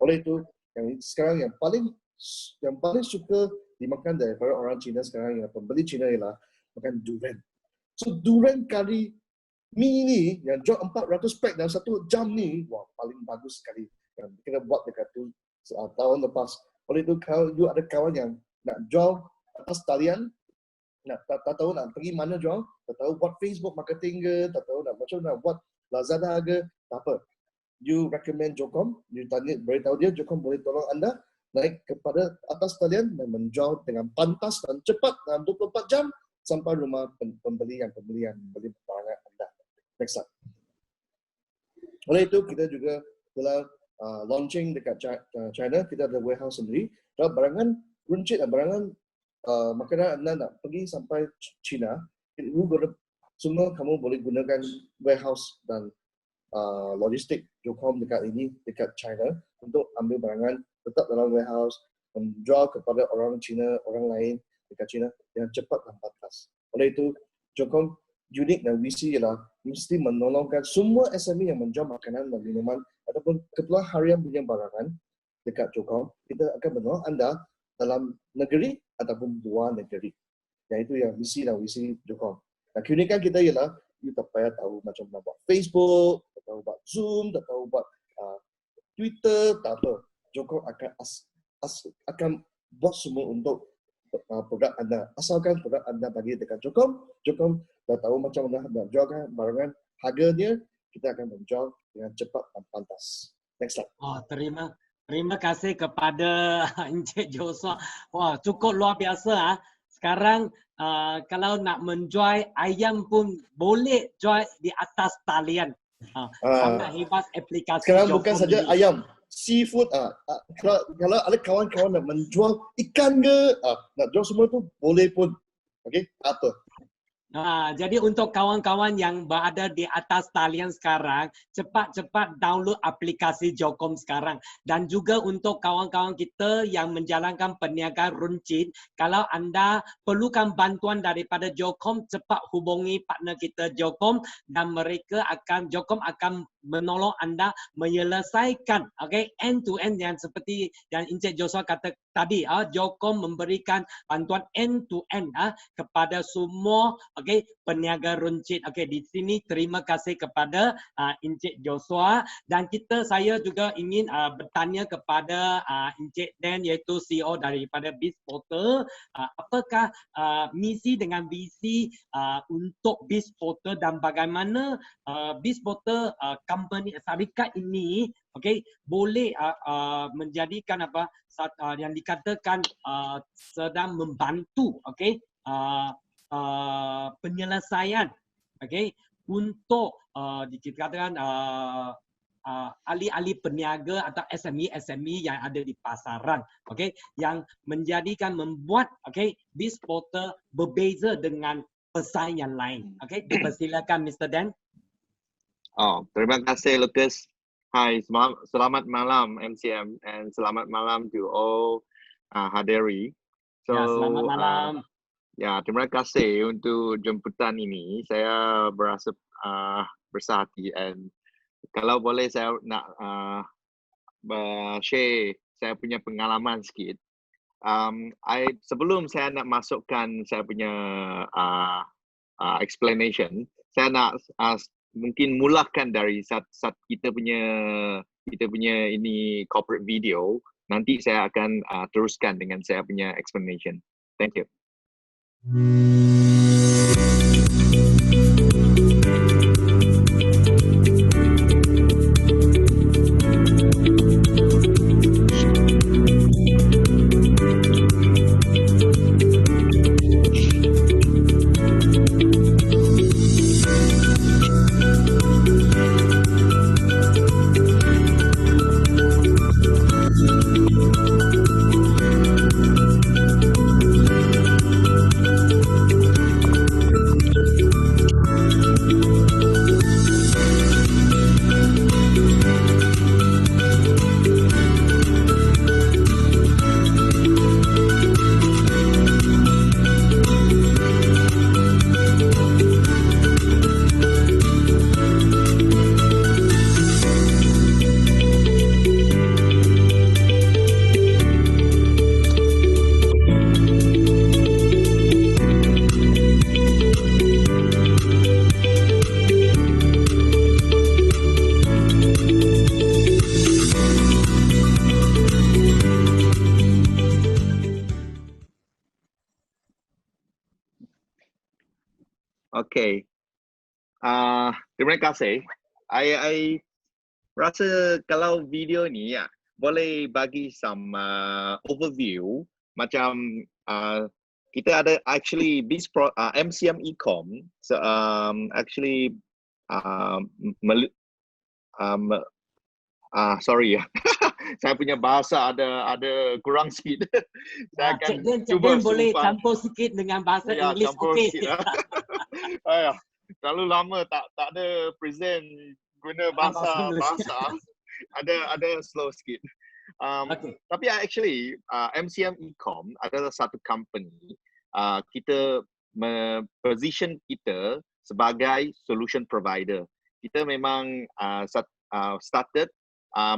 Oleh itu, yang sekarang yang paling suka dimakan daripada orang China sekarang, yang pembeli China ialah makan durian. So durian kari mie ni yang jual 400 pack dalam 1 jam ni, wah paling bagus sekali. Yang kita buat dekat tu tahun lepas. Oleh itu, kalau you ada kawan yang nak jual atas talian, tak tahu nak pergi mana jual, tak tahu buat Facebook marketing ke, tak tahu macam nak buat Lazada ke, tak apa. You recommend Jocom, you tanya, beritahu dia, Jocom boleh tolong anda naik kepada atas talian dan menjual dengan pantas dan cepat dalam 24 jam sampai rumah pembeli yang membeli barangan anda. Next slide. Oleh itu, kita juga telah launching dekat China, kita ada warehouse sendiri. Kalau barangan runcit dan barangan makanan anda nak pergi sampai China, semua kamu boleh gunakan warehouse dan logistik Jocom dekat China untuk ambil barangan tetap dalam warehouse, menjual kepada orang China, orang lain dekat China yang cepat dan pantas. Oleh itu, Jocom unik dan visi ialah mesti menolongkan semua SME yang menjual makanan dan minuman ataupun keperluan harian punya barangan dekat Jocom. Kita akan menolong anda dalam negeri ataupun luar negeri. Iaitu yang visi dan visi Jocom. Dan keunikan kita ialah you tak payah tahu macam mana buat Facebook, tak tahu buat Zoom, tak tahu buat Twitter, tak apa. Jocom akan buat semua untuk produk anda. Asalkan produk anda bagi dekat Jocom dah tahu macam mana nak jualkan barangan, harganya kita akan menjual dengan cepat dan pantas. Next slide. Oh, terima kasih kepada Encik Joshua. Wah, cukup luar biasa. Sekarang kalau nak menjual ayam pun boleh jual di atas talian. Sangat hebat aplikasi. Sekarang Jocom bukan saja ini. ayam, seafood. Kalau ada kawan-kawan nak menjual ikan ke, nak jual semua tu boleh pun. Okey, apa? Jadi untuk kawan-kawan yang berada di atas talian sekarang, cepat-cepat download aplikasi Jocom sekarang. Dan juga untuk kawan-kawan kita yang menjalankan perniagaan runcit, kalau anda perlukan bantuan daripada Jocom, cepat hubungi partner kita Jocom dan Jocom akan menolong anda menyelesaikan end to end yang seperti yang Encik Joshua kata tadi. Jocom memberikan bantuan end to end kepada semua peniaga runcit. Di sini terima kasih kepada Encik Joshua dan saya juga ingin bertanya kepada Encik Dan, iaitu CEO daripada BizPortal. Apakah misi dengan visi untuk BizPortal dan bagaimana BizPortal company syarikat ini boleh menjadikan yang dikatakan sedang membantu penyelesaian untuk dikatakan ahli-ahli peniaga atau SME yang ada di pasaran, yang membuat BizPortal berbeza dengan pesaing yang lain. Dipersilakan Mr. Dan. Terima kasih Lucas. Hai, selamat malam MCM and selamat malam to all hadiri. Selamat malam. Terima kasih untuk jemputan ini. Saya berasa bersahati and kalau boleh saya nak share saya punya pengalaman sikit. Sebelum saya nak masukkan saya punya explanation, saya nak mungkin mulakan dari saat kita punya ini corporate video. Nanti saya akan teruskan dengan saya punya explanation. Thank you. Okay. Terima kasih. I rasa kalau video ni ya, boleh bagi some overview macam kita ada actually MCM Ecom actually sorry ya. Saya punya bahasa ada kurang sikit. Saya akan Cik cuba Den boleh sumpah. campur sikit dengan bahasa Ya, Inggeris. campur Okey. sikit. Ayah, terlalu lama tak ada present guna bahasa. Ada slow sikit. Okey. Tapi actually MCM Ecom adalah satu company. Kita position kita sebagai solution provider. Kita memang started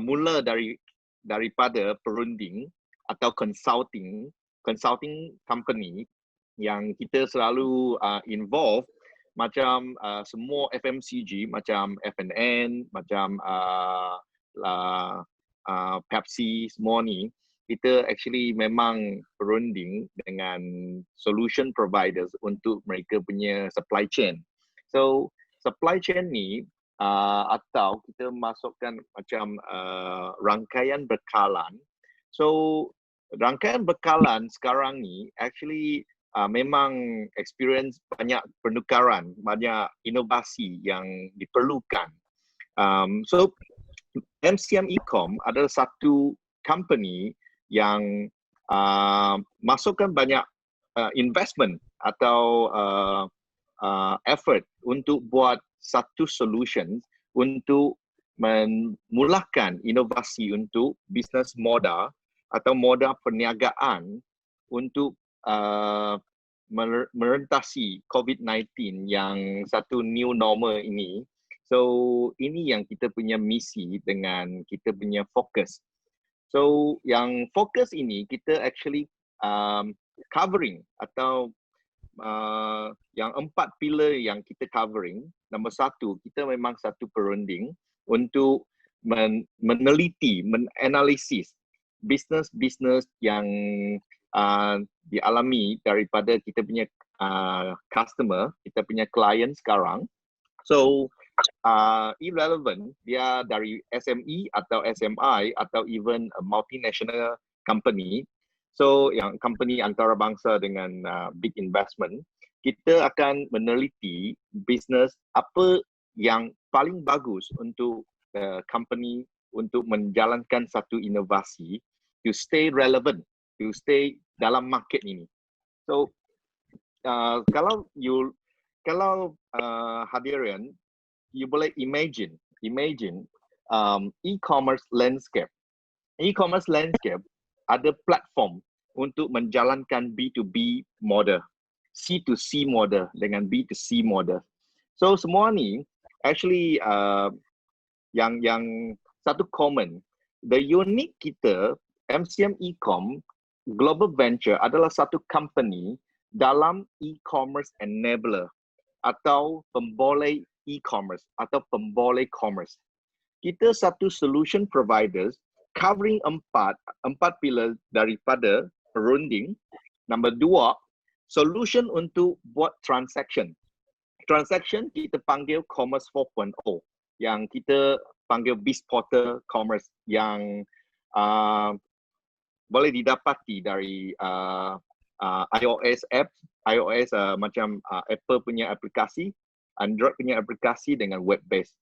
mula daripada perunding atau consulting company yang kita selalu involve macam semua FMCG macam F&N, macam Pepsi, semua ni kita actually memang perunding dengan solution providers untuk mereka punya supply chain. So supply chain ni atau kita masukkan macam rangkaian bekalan. So rangkaian bekalan sekarang ni actually memang experience banyak penukaran, banyak inovasi yang diperlukan. So MCM Ecom adalah satu company yang masukkan banyak investment atau effort untuk buat satu solution untuk memulakan inovasi untuk bisnes modal atau modal perniagaan untuk merentasi COVID-19 yang satu new normal ini. So ini yang kita punya misi dengan kita punya fokus. So yang fokus ini kita actually covering atau yang 4 pilar yang kita covering. Nombor 1, kita memang satu perunding untuk meneliti, menanalisis bisnes-bisnes yang dialami daripada kita punya customer, kita punya client sekarang. So irrelevant dia dari SME atau SMI atau even a multinational company. So yang company antarabangsa dengan big investment, kita akan meneliti bisnes apa yang paling bagus untuk company untuk menjalankan satu inovasi to stay relevant, to stay dalam market ini. So kalau hadirin, you boleh imagine e-commerce landscape. E-commerce landscape ada platform untuk menjalankan B2B model, C2C model dengan B2C model. So semua ni actually yang satu common. The unique kita MCM Ecom Global Venture adalah satu company dalam e-commerce enabler atau pemboleh e-commerce atau pemboleh commerce. Kita satu solution providers covering empat pilar daripada perunding. Number 2, solution untuk buat transaction. Transaction kita panggil Commerce 4.0 yang kita panggil BizPortal Commerce yang boleh didapati dari iOS app, macam Apple punya aplikasi, Android punya aplikasi dengan web based.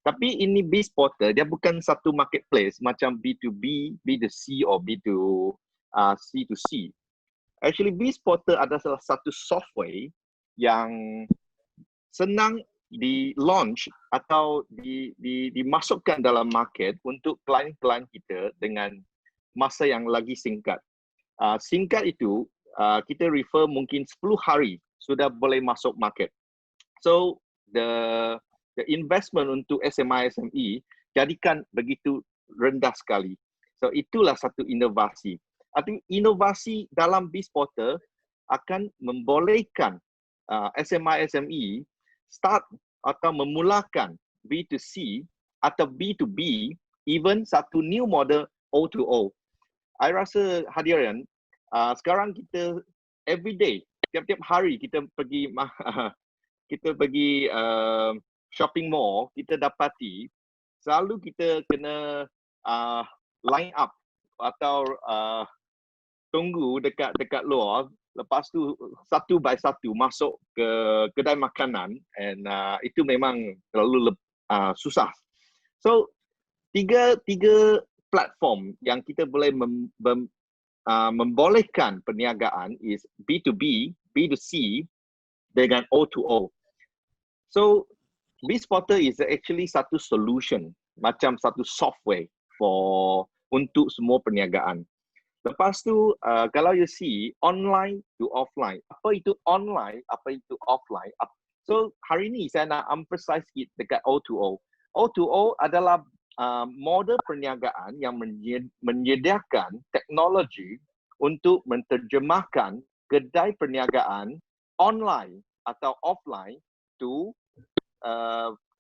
Tapi ini BizPortal dia bukan satu marketplace macam B2B, B2C or C2C. Actually BizPortal adalah salah satu software yang senang di launch atau dimasukkan dalam market untuk klien-klien kita dengan masa yang lagi singkat. Singkat itu kita refer mungkin 10 hari sudah boleh masuk market. So the investment untuk SMI SME jadikan begitu rendah sekali. So itulah satu inovasi. Artinya inovasi dalam BizPortal akan membolehkan SMI SME start atau memulakan B2C atau B2B, even satu new model O2O. I rasa hadirin, sekarang kita every day, tiap-tiap hari kita pergi kita pergi shopping mall, kita dapati selalu kita kena line up atau tunggu dekat luar. Lepas tu satu by satu masuk ke kedai makanan, and itu memang terlalu susah. So tiga platform yang kita boleh membolehkan perniagaan is B2B, B2C dengan O2O. So BizPortal is actually satu solution, macam satu software untuk semua perniagaan. Lepas tu, kalau you see online to offline, apa itu online, apa itu offline. So hari ni saya nak emphasize sikit dekat O2O. O2O adalah model perniagaan yang menyediakan teknologi untuk menterjemahkan kedai perniagaan online atau offline to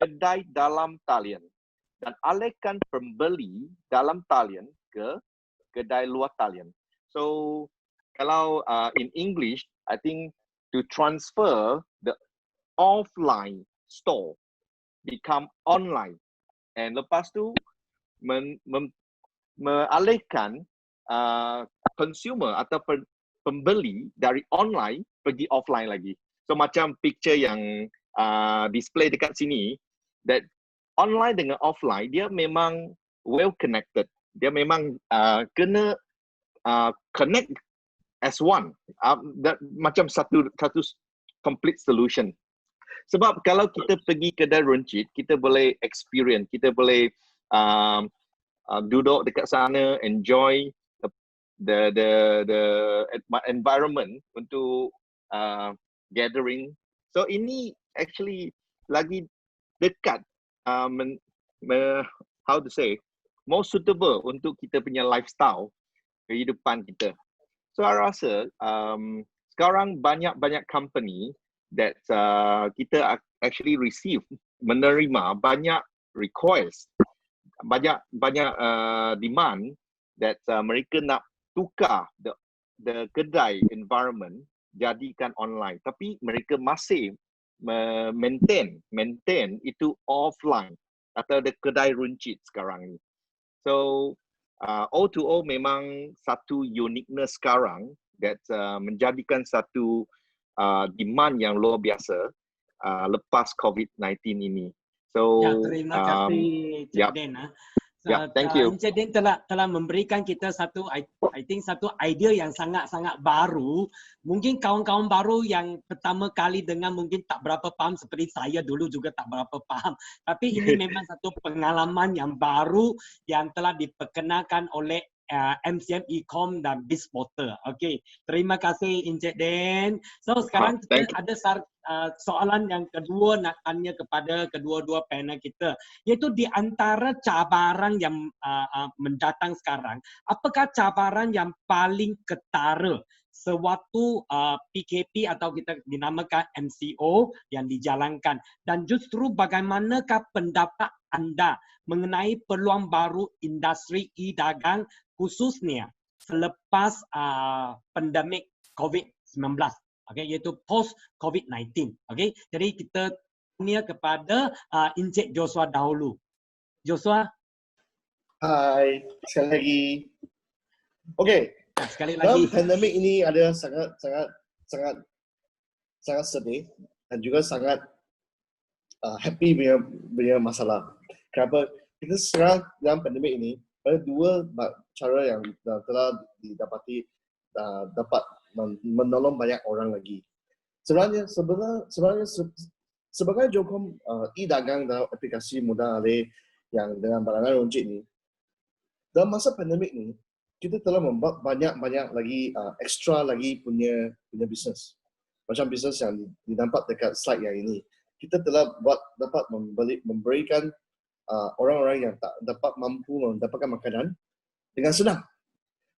kedai dalam talian dan alihkan pembeli dalam talian ke kedai luar talian. So kalau in English, I think to transfer the offline store become online, and lepas tu mengalihkan consumer atau pembeli dari online pergi offline lagi. So macam picture yang display dekat sini, that online dengan offline dia memang well connected. Dia memang kena connect as one. Macam satu complete solution. Sebab kalau kita pergi kedai runcit, kita boleh experience, kita boleh duduk dekat sana, enjoy the environment untuk gathering. So ini actually lagi dekat, how to say, more suitable untuk kita punya lifestyle kehidupan kita. So I rasa sekarang banyak company that kita actually menerima banyak request, banyak demand that mereka nak tukar the kedai environment jadikan online, tapi mereka masih maintain itu offline atau the kedai runcit sekarang ni. So O2O memang satu uniqueness sekarang that menjadikan satu demand yang luar biasa lepas COVID-19 ini. So terima kasih Encik Den. Thank you. Encik Den telah memberikan kita satu, I think satu idea yang sangat-sangat baru. Mungkin kawan-kawan baru yang pertama kali dengar mungkin tak berapa faham, seperti saya dulu juga tak berapa faham. Tapi ini memang satu pengalaman yang baru yang telah diperkenalkan oleh MCM Ecom dan BizPortal. Okey, terima kasih Encik Den. So sekarang kita ada soalan yang kedua nak tanya kepada kedua-dua panel kita, iaitu di antara cabaran yang mendatang sekarang, apakah cabaran yang paling ketara sewaktu PKP atau kita dinamakan MCO yang dijalankan, dan justru bagaimanakah pendapat anda mengenai peluang baru industri e-dagang khususnya selepas pandemik COVID-19, okay, iaitu post COVID-19. Okay, jadi kita tanya kepada Encik Joshua dahulu. Joshua. Hai, sekali lagi. Okay. Sekali lagi. Pandemik ini ada sangat sedih dan juga sangat happy punya masalah. Kenapa? Kita sekarang dalam pandemik ini ada dua cara yang telah didapati dapat menolong banyak orang lagi. Sebenarnya sebagai Jocom e-dagang dan aplikasi mudah alih yang dengan barangan runcit ini, dalam masa pandemik ini kita telah membuat banyak lagi extra lagi punya bisnes. Macam bisnes yang didampak dekat slide yang ini. Kita telah dapat memberikan orang-orang yang tak dapat mampu mendapatkan makanan dengan senang.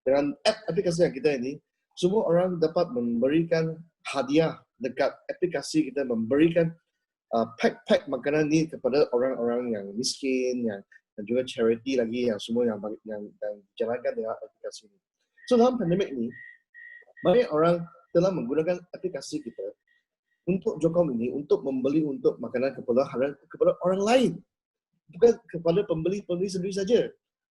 Dengan aplikasi yang kita ini, semua orang dapat memberikan hadiah dekat aplikasi kita, memberikan pack makanan ini kepada orang-orang yang miskin, dan juga charity lagi yang semua yang dijalankan dengan aplikasi ini. So dalam pandemik ini, banyak orang telah menggunakan aplikasi kita untuk Jocom ini untuk membeli untuk makanan keperluan harian kepada orang lain, bukan kepada pembeli-pembeli sendiri saja.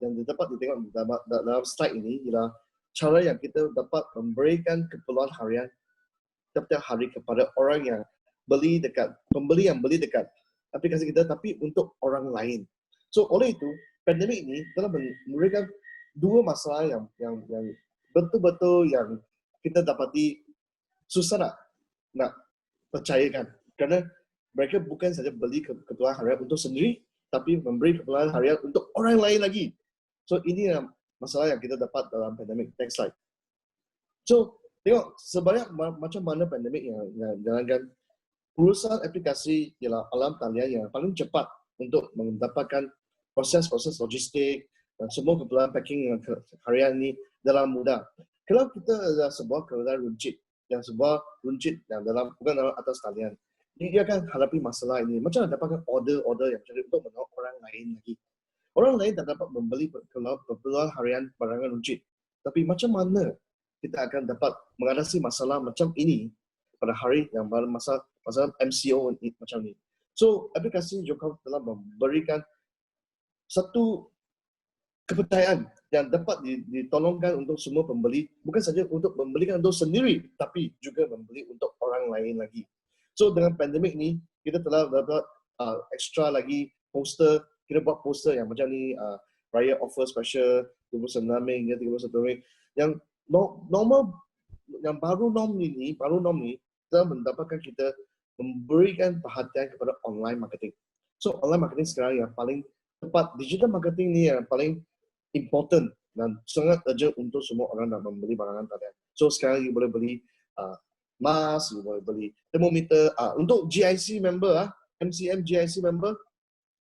Yang dapat ditengok dalam slide ini ialah cara yang kita dapat memberikan keperluan harian setiap hari kepada orang yang pembeli yang beli dekat aplikasi kita, tapi untuk orang lain. So oleh itu, pandemik ini telah memberikan dua masalah yang betul-betul yang kita dapati susah nak percayakan, kerana mereka bukan saja beli keperluan harian untuk sendiri, tapi memberi keperluan harian untuk orang lain lagi. So ini masalah yang kita dapat dalam pandemik. Next slide. So tengok sebanyak macam mana pandemik yang jalankan, perusahaan aplikasi ialah alam talian yang paling cepat untuk mendapatkan proses-proses logistik dan semua keperluan packing harian ini dalam mudah. Kalau kita ada sebuah kedai runcit yang bukan dalam atas talian, dia akan hadapi masalah ini. Macam dapatkan order yang jadi untuk menolak orang lain lagi. Orang lain tak dapat membeli keperluan harian barangan runcit. Tapi macam mana kita akan dapat mengatasi masalah macam ini pada hari yang masalah MCO macam ni. So, aplikasi Jocom telah memberikan satu kepercayaan yang dapat ditolongkan untuk semua pembeli, bukan saja untuk membelikan untuk sendiri, tapi juga membeli untuk orang lain lagi. So, dengan pandemik ni, kita telah dapat extra lagi poster. Kita buat poster yang macam ni, Raya Offer Special 29 Mei hingga 31 Mei. Yang normal, yang baru norm ni telah mendapatkan kita memberikan perhatian kepada online marketing. So, online marketing sekarang yang paling tepat, digital marketing ni yang paling important dan sangat urgent untuk semua orang nak membeli barangan talian. So, sekarang you boleh beli mask, you boleh beli thermometer. Untuk GIC member, MCM GIC member,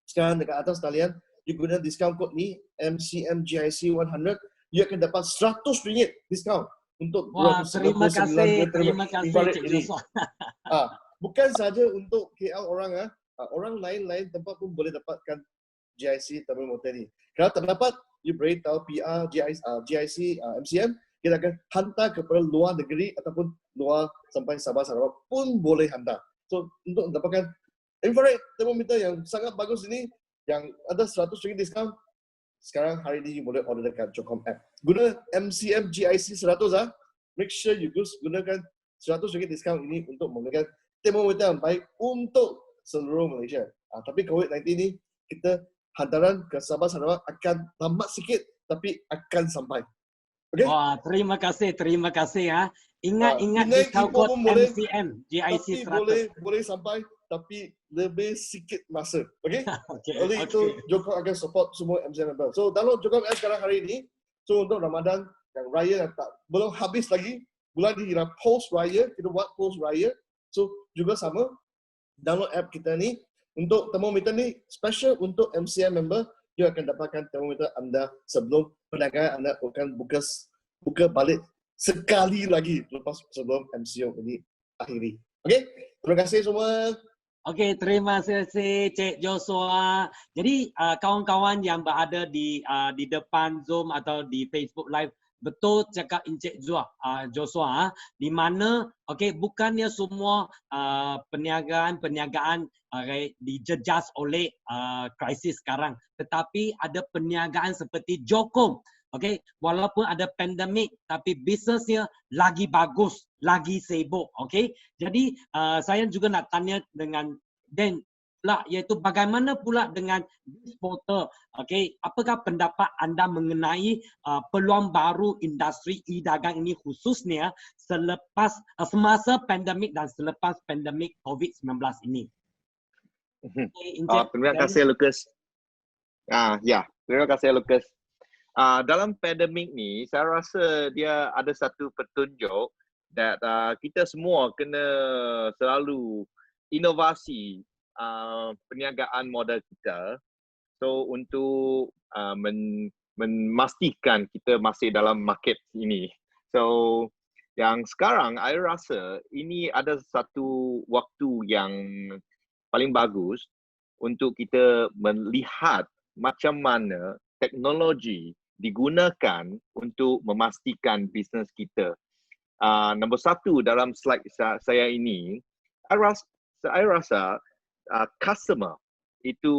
sekarang dekat atas talian, you guna discount code ni, MCMGIC 100, you akan dapat RM100 discount untuk Wah, terima kasih Cik Joshua. Bukan saja untuk KL orang, orang lain tempat pun boleh dapatkan GIC thermometer ni. Kalau tak dapat, you beritahu PR, GIC, MCM, kita akan hantar kepada luar negeri ataupun luar sampai Sabah Sarawak pun boleh hantar. So, untuk dapatkan infrared thermometer yang sangat bagus ini, yang ada RM100 diskaun, sekarang hari ini boleh order dekat Jocom app. Guna MCM GIC 100, make sure you gunakan RM100 diskaun ini untuk memberikan thermometer yang baik untuk seluruh Malaysia. Tapi COVID-19 ini, kita hantaran ke Sabah Sarawak akan lambat sikit, tapi akan sampai. Okay? Wah, terima kasih ya. Ingat discount code MCM GIC 100. Boleh sampai, tapi lebih sikit masa. Okay? Okay, Oleh itu, Jocom akan support semua MCM member. So, download Jocom app sekarang hari ini. So, untuk Ramadan, yang raya yang belum habis lagi, bulan ni kira post raya, kita buat post raya. So, juga sama, download app kita ni. Untuk thermometer ni, special untuk MCM member, dia akan dapatkan thermometer anda sebelum perdagangan anda akan buka balik sekali lagi lepas sebelum MCO ini akhiri. Okay? Terima kasih semua. Okey, terima kasih Cik Joshua. Jadi kawan-kawan yang berada di depan Zoom atau di Facebook Live, betul cakap Encik Joshua, di mana bukannya semua perniagaan dijejas oleh krisis sekarang, tetapi ada perniagaan seperti Jocom. Walaupun ada pandemik, tapi bisnesnya lagi bagus, lagi sibuk. Jadi saya juga nak tanya dengan Dan pula, iaitu bagaimana pula dengan this portal? Apakah pendapat anda mengenai peluang baru industri e-dagang ini khususnya semasa pandemik dan selepas pandemik COVID-19 ini? Terima kasih Lucas. Terima kasih Lucas. Dalam pandemik ni, saya rasa dia ada satu petunjuk that kita semua kena selalu inovasi perniagaan modal kita. So untuk memastikan kita masih dalam market ini. So yang sekarang, saya rasa ini ada satu waktu yang paling bagus untuk kita melihat macam mana teknologi digunakan untuk memastikan bisnes kita. Nombor satu dalam slide saya ini, Saya rasa customer itu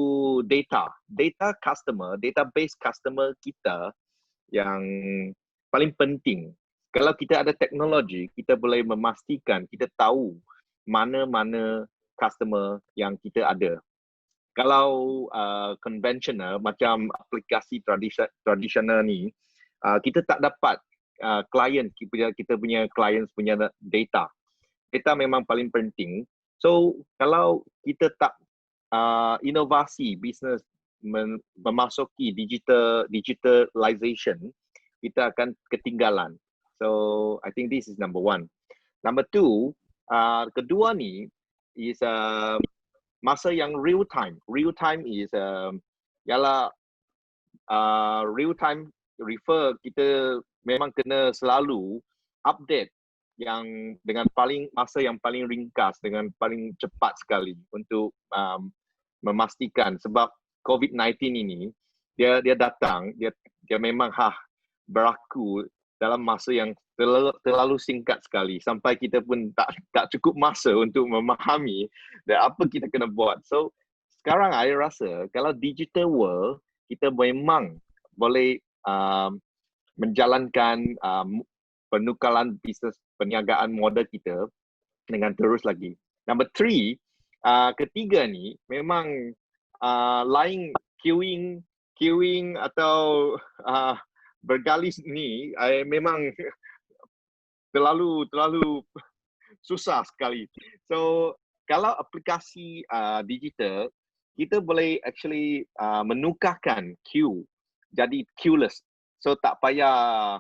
data customer, database customer kita yang paling penting. Kalau kita ada teknologi, kita boleh memastikan kita tahu mana-mana customer yang kita ada. Kalau conventional macam aplikasi tradisional ni, kita tak dapat klien, kita punya clients punya data. Data memang paling penting. So kalau kita tak inovasi bisnes memasuki digitalization, kita akan ketinggalan. So I think this is number one. Number two, kedua ni is masa yang real time. Real time is ialah real time refer kita memang kena selalu update yang dengan masa yang paling ringkas, dengan paling cepat sekali untuk memastikan, sebab COVID-19 ini dia datang, dia memang berlaku dalam masa yang terlalu singkat sekali, sampai kita pun tak cukup masa untuk memahami dan apa kita kena buat. So sekarang saya rasa kalau digital world, kita memang boleh menjalankan penukaran bisnes perniagaan modal kita dengan terus lagi. Number three, ketiga ni memang lain queuing atau bergalis ni memang terlalu susah sekali. So kalau aplikasi digital, kita boleh actually menukarkan queue jadi queueless. So tak payah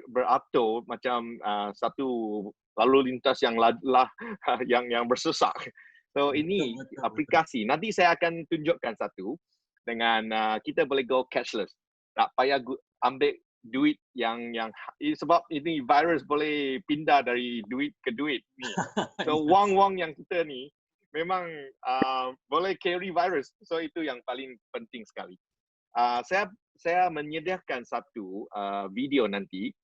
beratur macam satu lalu lintas yang bersesak. So ini aplikasi. Nanti saya akan tunjukkan satu dengan kita boleh go cashless. Tak payah ambil duit yang sebab ini virus boleh pindah dari duit ke duit ni. So wang yang kita ni memang boleh carry virus. So itu yang paling penting sekali. Saya menyediakan satu video nanti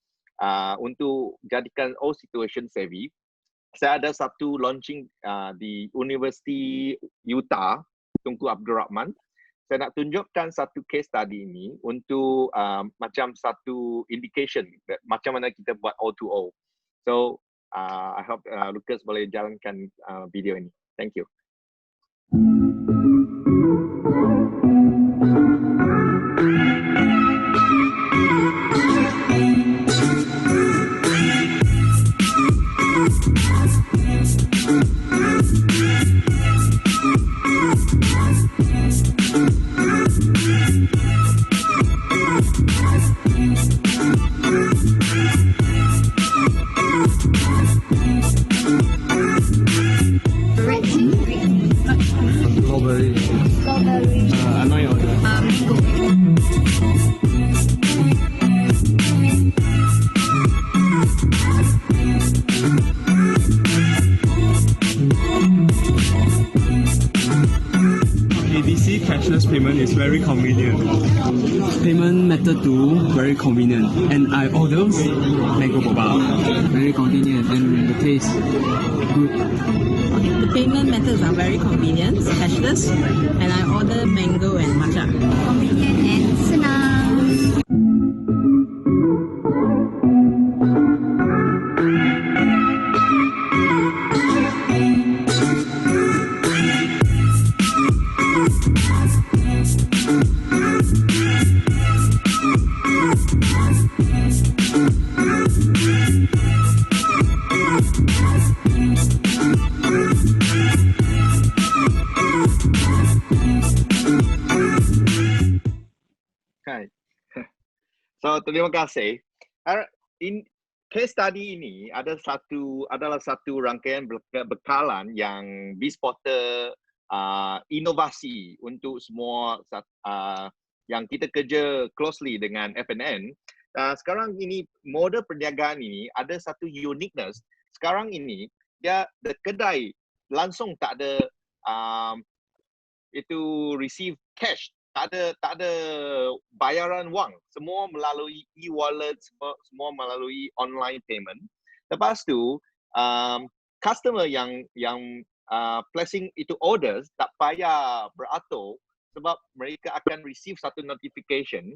untuk jadikan all situation savvy. Saya ada satu launching di University Utah, Tunku Abdul Rahman. Saya nak tunjukkan satu case study ini untuk macam satu indication macam mana kita buat O2O. So I hope Lucas boleh jalankan video ini. Thank you. ABC cashless payment is very convenient. Payment method 2 very convenient, and I order mango boba. Very convenient and the taste good. The payment methods are very convenient, cashless, and I order mango and matcha. Convenient and senang. So terima kasih. Case study ini adalah satu rangkaian bekalan yang BizPortal inovasi untuk semua yang kita kerja closely dengan FNN. Sekarang ini model perniagaan ini ada satu uniqueness. Sekarang ini dia kedai langsung tak ada itu receive cash. Tak ada bayaran wang, semua melalui e-wallet, semua melalui online payment. Lepas tu customer yang placing itu orders tak payah beratur sebab mereka akan receive satu notification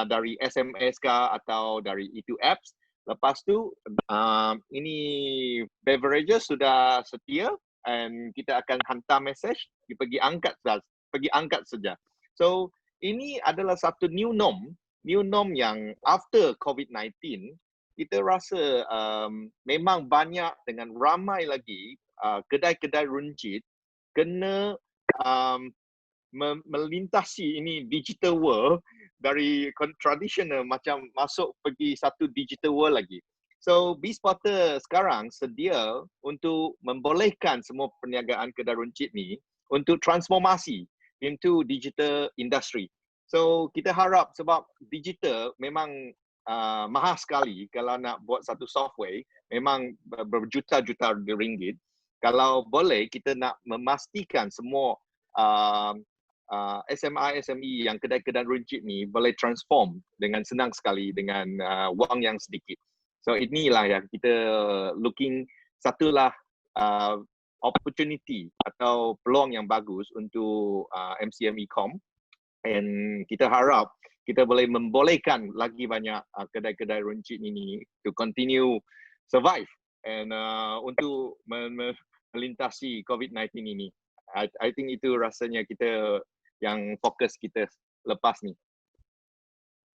dari SMS kah atau dari itu apps. Lepas tu ini beverages sudah setia and kita akan hantar message, pergi angkat saja. So ini adalah satu new norm yang after COVID-19 kita rasa memang banyak dengan ramai lagi kedai-kedai runcit kena melintasi ini digital world dari tradisional macam masuk pergi satu digital world lagi. So BizPortal sekarang sedia untuk membolehkan semua perniagaan kedai runcit ni untuk transformasi into digital industry. So kita harap sebab digital memang mahal sekali kalau nak buat satu software, memang berjuta-juta ringgit. Kalau boleh kita nak memastikan semua SME yang kedai-kedai runcit ni boleh transform dengan senang sekali dengan wang yang sedikit. So inilah yang kita looking satulah opportunity atau peluang yang bagus untuk MCM E-com, and kita harap kita boleh membolehkan lagi banyak kedai-kedai runcit ini to continue survive and untuk melintasi COVID-19 ini. I think itu rasanya kita yang fokus kita lepas ni.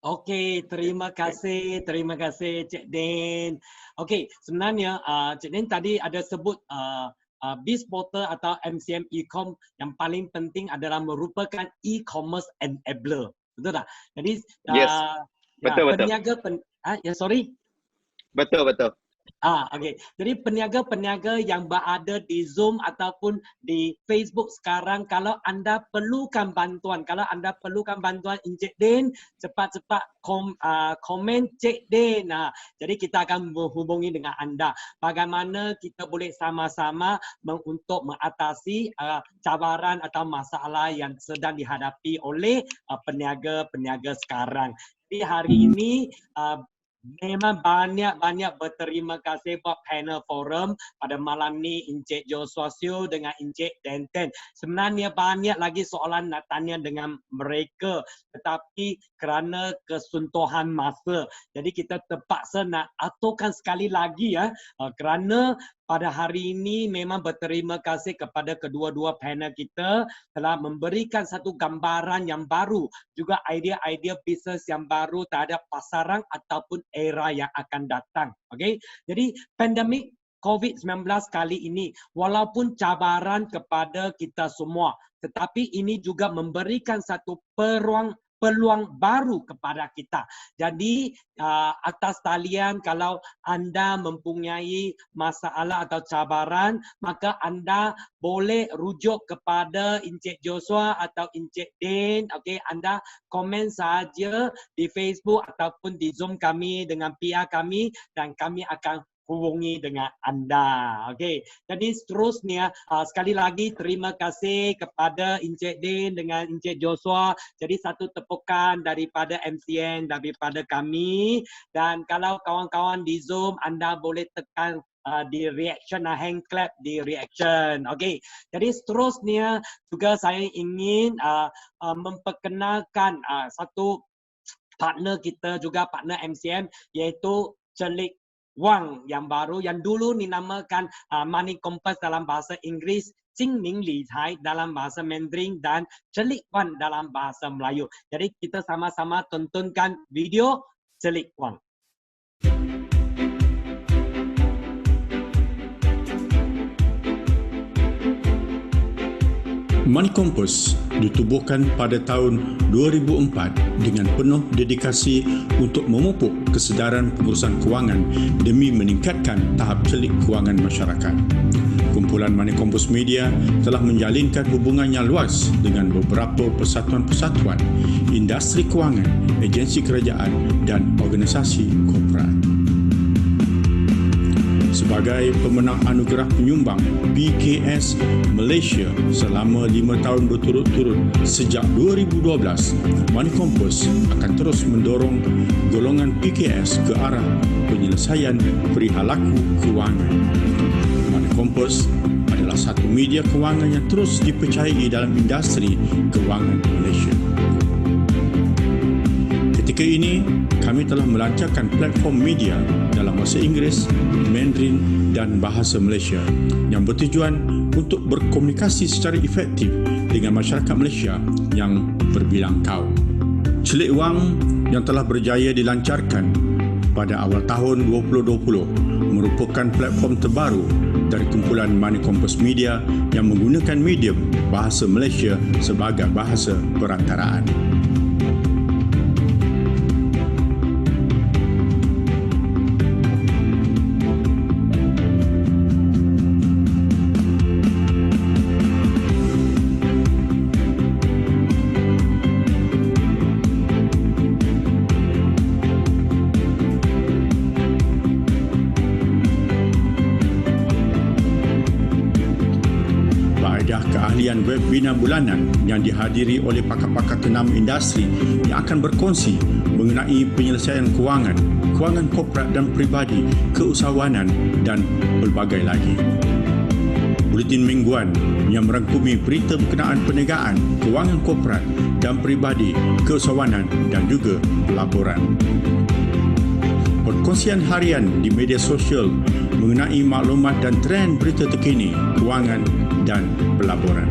Okey, terima kasih Cik Din. Okey, sebenarnya Cik Din tadi ada sebut BizPortal atau MCM E-com yang paling penting adalah merupakan e-commerce enabler. Betul tak? Jadi yes. Betul. Peniaga sorry. Betul. Okey. Jadi peniaga-peniaga yang berada di Zoom ataupun di Facebook sekarang, kalau anda perlukan bantuan Encik Din, cepat-cepat komen Cik Din. Jadi kita akan menghubungi dengan anda. Bagaimana kita boleh sama-sama untuk mengatasi cabaran atau masalah yang sedang dihadapi oleh peniaga-peniaga sekarang. Jadi hari ini memang banyak berterima kasih buat panel forum pada malam ni Encik Joshua Siew dengan Encik Denten. Sebenarnya banyak lagi soalan nak tanya dengan mereka, tetapi kerana kesuntuhan masa, jadi kita terpaksa nak aturkan sekali lagi kerana pada hari ini memang berterima kasih kepada kedua-dua panel kita telah memberikan satu gambaran yang baru, juga idea-idea bisnes yang baru terhadap pasaran ataupun era yang akan datang. Okey, jadi pandemik COVID-19 kali ini walaupun cabaran kepada kita semua, tetapi ini juga memberikan satu peluang baru kepada kita. Jadi atas talian, kalau anda mempunyai masalah atau cabaran, maka anda boleh rujuk kepada Encik Joshua atau Encik Din. Okey, anda komen saja di Facebook ataupun di Zoom kami dengan PR kami dan kami akan hubungi dengan anda. Okey. Jadi seterusnya sekali lagi terima kasih kepada Encik Din dengan Encik Joshua. Jadi satu tepukan daripada MCN, daripada kami, dan kalau kawan-kawan di Zoom anda boleh tekan di reaction, hand clap di reaction. Okey. Jadi seterusnya juga saya ingin memperkenalkan satu partner kita juga, partner MCM, iaitu Celik Wang yang baru, yang dulu dinamakan Money Compass dalam bahasa Inggeris, Jing Ning Li Cai dalam bahasa Mandarin, dan Celik Wang dalam bahasa Melayu. Jadi kita sama-sama tontonkan video Celik Wang. Money Compass ditubuhkan pada tahun 2004 dengan penuh dedikasi untuk memupuk kesedaran pengurusan kewangan demi meningkatkan tahap celik kewangan masyarakat. Kumpulan Money Compass Media telah menjalinkan hubungan yang luas dengan beberapa persatuan-persatuan, industri kewangan, agensi kerajaan dan organisasi korporat. Sebagai pemenang anugerah penyumbang PKS Malaysia selama 5 tahun berturut-turut sejak 2012, Money Compass akan terus mendorong golongan PKS ke arah penyelesaian perihal laku kewangan. Money Kompas adalah satu media kewangan yang terus dipercayai dalam industri kewangan Malaysia. Ketika ini, kami telah melancarkan platform media dalam bahasa Inggeris, Mandarin dan bahasa Malaysia yang bertujuan untuk berkomunikasi secara efektif dengan masyarakat Malaysia yang berbilang kaum. Celik Wang yang telah berjaya dilancarkan pada awal tahun 2020 merupakan platform terbaru dari kumpulan Money Compass Media yang menggunakan medium bahasa Malaysia sebagai bahasa perantaraan. Keahlian webinar bulanan yang dihadiri oleh pakar-pakar ternama industri yang akan berkongsi mengenai penyelesaian kewangan, kewangan korporat dan peribadi, keusahawanan dan pelbagai lagi. Buletin mingguan yang merangkumi berita berkenaan perniagaan, kewangan korporat dan peribadi, keusahawanan dan juga pelaburan. Perkongsian harian di media sosial mengenai maklumat dan trend berita terkini, kewangan dan pelaburan.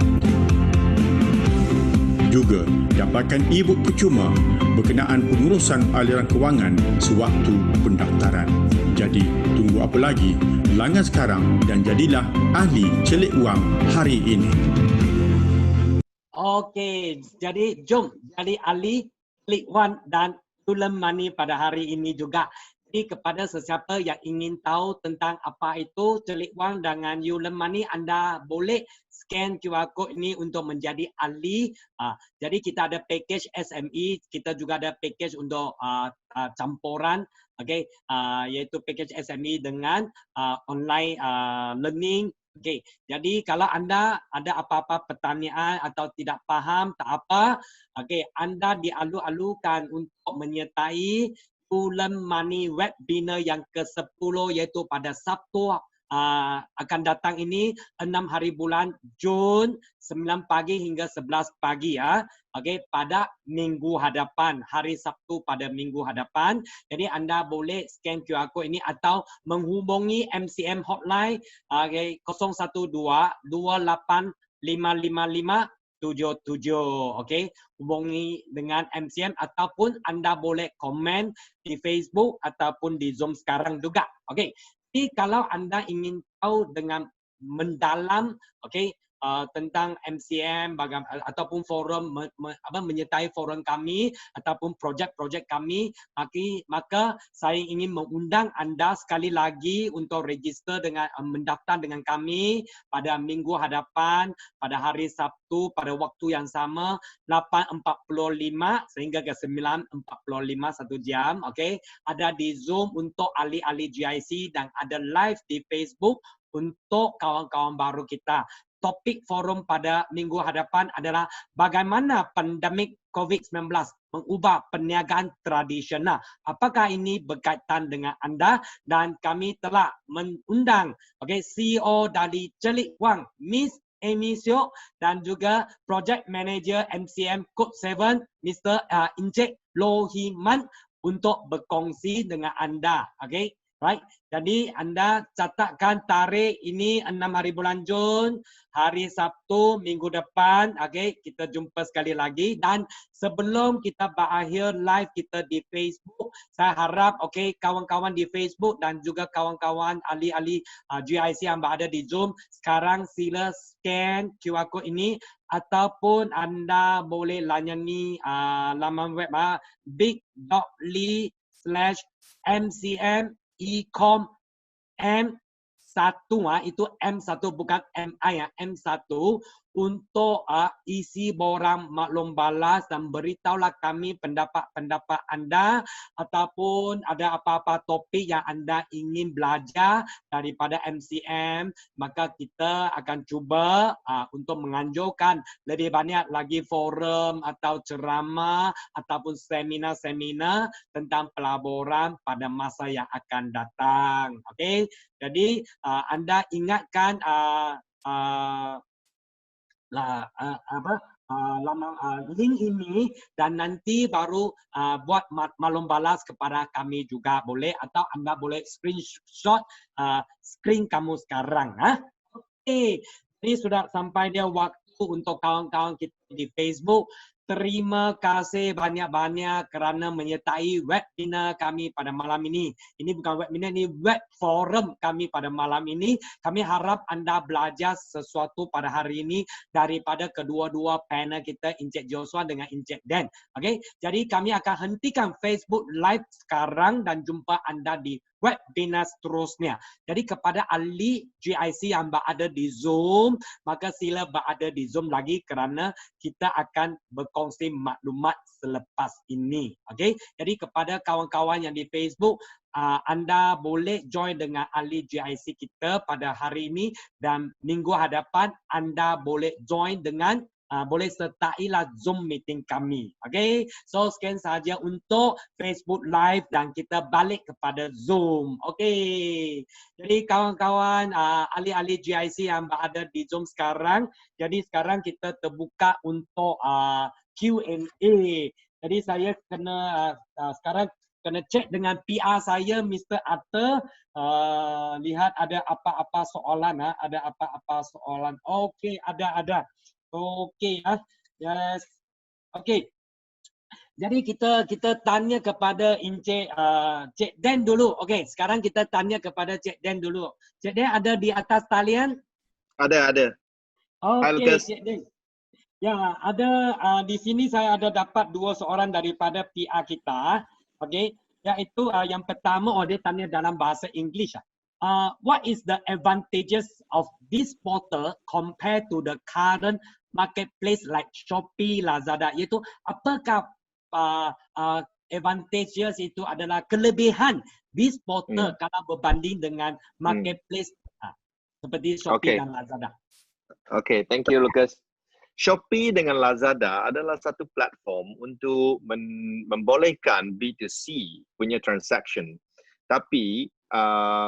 Juga dapatkan e-book percuma berkenaan pengurusan aliran kewangan sewaktu pendaftaran. Jadi, tunggu apa lagi? Langgan sekarang dan jadilah ahli celik wang hari ini. Okey, jadi jom jadi ahli celik wang dan Tulen Money pada hari ini juga. Jadi kepada sesiapa yang ingin tahu tentang apa itu celik wang dengan Tulen Money, anda boleh scan QR code ini untuk menjadi ahli. Jadi kita ada package SME, kita juga ada package untuk campuran, okay, iaitu package SME dengan online learning. Okay, jadi kalau anda ada apa-apa pertanyaan atau tidak faham, tak apa, okay, anda dialu-alukan untuk menyertai Tulen Money webinar yang ke-10 iaitu pada Sabtu akan datang ini 6 hari bulan Jun 9 pagi hingga 11 pagi ya. Okey, pada minggu hadapan, hari Sabtu pada minggu hadapan. Jadi anda boleh scan QR code ini atau menghubungi MCM hotline 012 28 555 77. Okey, hubungi dengan MCM ataupun anda boleh komen di Facebook ataupun di Zoom sekarang juga. Okey. Jadi kalau anda ingin tahu dengan mendalam, okey, tentang MCM ataupun forum menyertai forum kami ataupun projek-projek kami, maka saya ingin mengundang anda sekali lagi untuk register dengan mendaftar dengan kami pada minggu hadapan pada hari Sabtu pada waktu yang sama 8.45 sehingga ke 9.45 1 jam. Okey, ada di Zoom untuk ahli-ahli GIC dan ada live di Facebook untuk kawan-kawan baru kita. Topik forum pada minggu hadapan adalah bagaimana pandemik COVID-19 mengubah perniagaan tradisional. Apakah ini berkaitan dengan anda? Dan kami telah mengundang CEO dari Celik Wang, Miss Amy Siok, dan juga Project Manager MCM Code 7, Mr. Encik Loh Himan untuk berkongsi dengan anda. Okay? Right. Jadi anda catatkan tarikh ini 6 hari bulan Jun, hari Sabtu minggu depan. Okey, kita jumpa sekali lagi. Dan sebelum kita berakhir live kita di Facebook, saya harap okey kawan-kawan di Facebook dan juga kawan-kawan ahli-ahli GIC yang berada di Zoom sekarang sila scan QR code ini ataupun anda boleh layani laman web bit.ly/MCM Ecom M1 itu M1 bukan MI ya, M1 untuk isi borang maklum balas dan beritahulah kami pendapat-pendapat anda ataupun ada apa-apa topik yang anda ingin belajar daripada MCM, maka kita akan cuba untuk menganjurkan lebih banyak lagi forum atau ceramah ataupun seminar-seminar tentang pelaburan pada masa yang akan datang. Okey, jadi anda ingatkan link ini dan nanti baru buat maklum balas kepada kami juga boleh, atau anda boleh screenshot screen kamu sekarang. Okey, ini sudah sampai dia waktu untuk kawan-kawan kita di Facebook. Terima kasih banyak-banyak kerana menyertai webinar kami pada malam ini. Ini bukan webinar, ini web forum kami pada malam ini. Kami harap anda belajar sesuatu pada hari ini daripada kedua-dua panel kita, Encik Joshua dengan Encik Dan. Okey, jadi kami akan hentikan Facebook Live sekarang dan jumpa anda di webinar seterusnya. Jadi kepada ahli GIC yang berada di Zoom, maka sila berada di Zoom lagi kerana kita akan berkongsi maklumat selepas ini. Okey, jadi kepada kawan-kawan yang di Facebook, anda boleh join dengan ahli GIC kita pada hari ini, dan minggu hadapan anda boleh join dengan boleh sertailah Zoom meeting kami. Okay, so sekian sahaja untuk Facebook Live dan kita balik kepada Zoom. Okay, jadi kawan-kawan ahli-ahli GIC yang berada di Zoom sekarang, jadi sekarang kita terbuka untuk Q&A. Jadi saya kena sekarang kena cek dengan PR saya, Mr. Arthur. Lihat ada apa-apa soalan. Ada apa-apa soalan. Okay, ada. Okey, yes. Okey. Jadi kita tanya kepada Encik Cik Dan dulu. Okey, sekarang kita tanya kepada Cik Dan dulu. Cik Dan ada di atas talian? Ada. Okey, Cik Dan. Ya, ada di sini saya ada dapat dua soalan daripada PR kita. Okey, iaitu yang pertama, dia tanya dalam bahasa Inggeris. What is the advantages of this portal compared to the current marketplace like Shopee, Lazada? Iaitu apakah advantages itu adalah kelebihan this portal kalau berbanding dengan marketplace seperti Shopee dan Lazada? Okay, thank you Lucas. Shopee dengan Lazada adalah satu platform untuk membolehkan B2C punya transaction. Tapi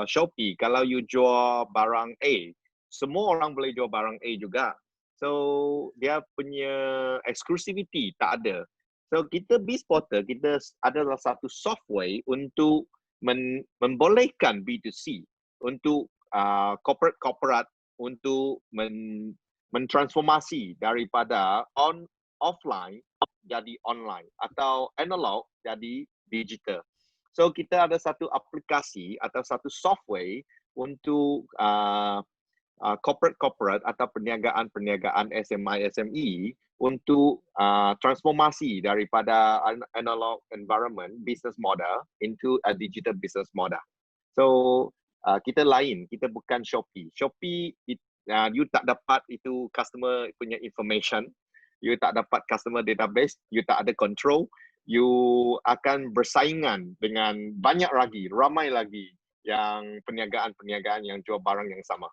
Shopee, kalau you jual barang A, semua orang boleh jual barang A juga. So, dia punya exclusivity tak ada. So, kita BizPortal, kita adalah satu software untuk membolehkan B2C, untuk corporate untuk mentransformasi daripada offline jadi online atau analog jadi digital. So kita ada satu aplikasi atau satu software untuk corporate atau perniagaan SME untuk transformasi daripada analog environment business model into a digital business model. So kita lain, kita bukan Shopee. Shopee you tak dapat itu customer punya information, you tak dapat customer database, you tak ada control. You akan bersaingan dengan ramai lagi yang perniagaan yang jual barang yang sama.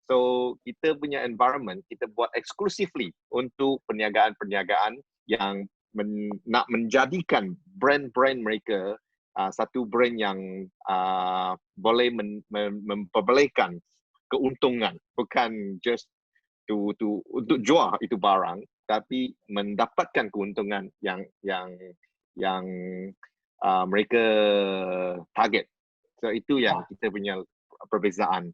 So, kita punya environment, kita buat exclusively untuk perniagaan-perniagaan yang nak menjadikan brand-brand mereka satu brand yang boleh memperbolehkan keuntungan, bukan just untuk jual itu barang, tapi mendapatkan keuntungan yang mereka target. So itu yang kita punya perbezaan.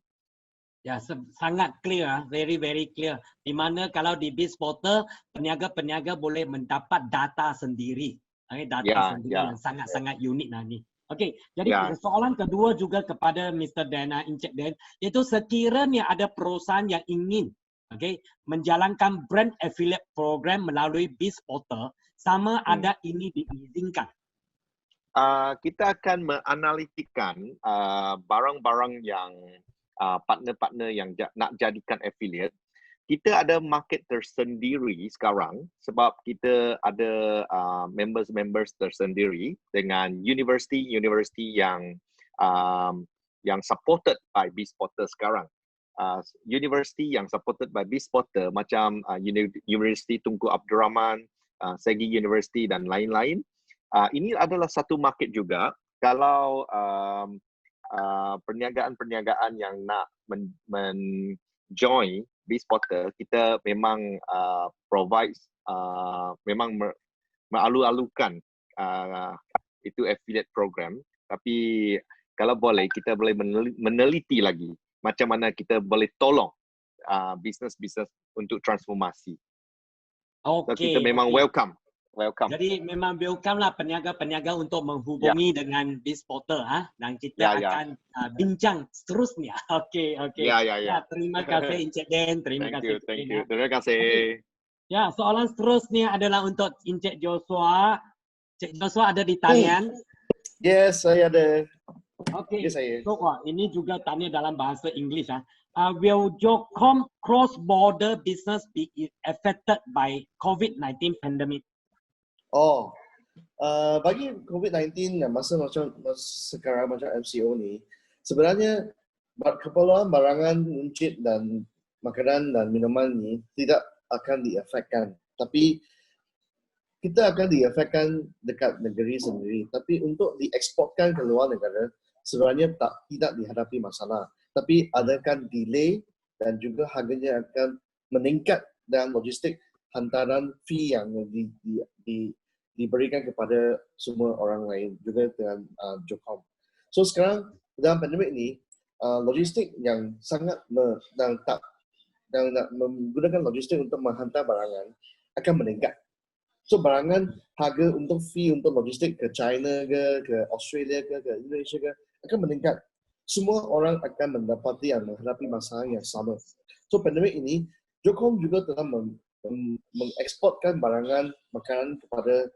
Ya, sangat clear, very clear. Di mana kalau di BizPortal, peniaga-peniaga boleh mendapat data sendiri. Data sendiri yang sangat-sangat unik nanti. Okey, jadi soalan kedua juga kepada Mr. Dan, Encik Dan, iaitu sekiranya ada perusahaan yang ingin menjalankan brand affiliate program melalui BizPortal, sama ada ini diizinkan? Kita akan menganalitikan barang-barang yang partner-partner yang nak jadikan affiliate. kita ada market tersendiri sekarang sebab kita ada members tersendiri dengan university yang supported by BizPortal sekarang. University yang supported by BizPortal macam Universiti Tunku Abdul Rahman, Segi University dan lain-lain. Ini adalah satu market juga. Kalau perniagaan-perniagaan yang nak join BizPortal, kita memang provide memang mengalu-alukan itu affiliate program. Tapi kalau boleh, kita boleh meneliti lagi macam mana kita boleh tolong bisnes-bisnes untuk transformasi. So kita memang welcome. Jadi memang welcome lah peniaga-peniaga untuk menghubungi dengan BizPortal dan kita akan bincang seterusnya. Okey. Ya. Terima kasih Encik Den. Terima kasih. Thank you. Terima kasih. Ya, soalan seterusnya adalah untuk Encik Joshua. Encik Joshua ada di talian? Yes, saya ada. Okey. Yes, saya. So, ini juga tanya dalam bahasa Inggeris. Will Jocom cross-border business be affected by COVID-19 pandemic? Bagi COVID-19 masa sekarang macam MCO ni, sebenarnya keperluan barangan runcit dan makanan dan minuman ni tidak akan diefekkan. Tapi kita akan diefekkan dekat negeri sendiri. Tapi untuk dieksportkan ke luar negara, sebenarnya tidak dihadapi masalah. Tapi adakan delay dan juga harganya akan meningkat dan logistik hantaran fee yang diberikan kepada semua orang lain juga dengan Jocom. So sekarang dalam pandemik ini logistik yang sangat dan menggunakan logistik untuk menghantar barangan akan meningkat. So barangan harga untuk fee untuk logistik ke China ke Australia ke Indonesia ke akan meningkat. Semua orang akan mendapati dan menghadapi masalah yang sama. So pandemik ini Jocom juga telah mengeksportkan barangan makanan kepada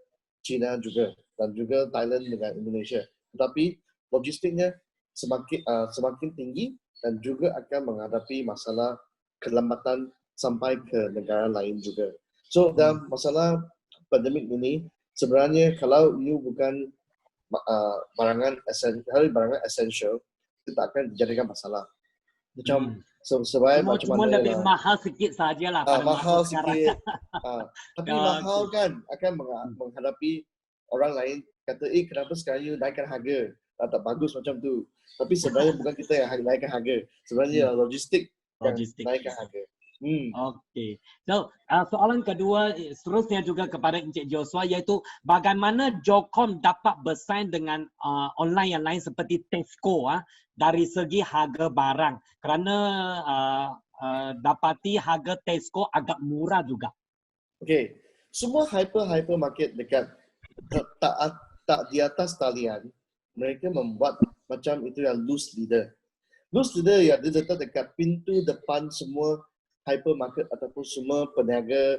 China juga dan juga Thailand dengan Indonesia. Tetapi logistiknya semakin tinggi dan juga akan menghadapi masalah kelambatan sampai ke negara lain juga. So dalam masalah pandemik ini sebenarnya kalau you bukan barangan essential, kita akan dijadikan masalah. Macam cuma lebih mahal sikit sajalah pada mahal masa sekarang. sikit. Tapi mahal kan akan menghadapi orang lain kata, kenapa sekarang you naikkan harga? Tak bagus macam tu. Tapi sebenarnya bukan kita yang naikkan harga. Sebenarnya logistik yang naikkan harga. Okey. So, soalan kedua seterusnya juga kepada Encik Joshua iaitu bagaimana Jocom dapat bersaing dengan online yang lain seperti Tesco dari segi harga barang kerana dapati harga Tesco agak murah juga. Okey. Semua hypermarket dekat tak di atas talian mereka membuat macam itu yang loose leader. Loose leader yang dia letak dekat pintu depan semua hypermarket ataupun semua peniaga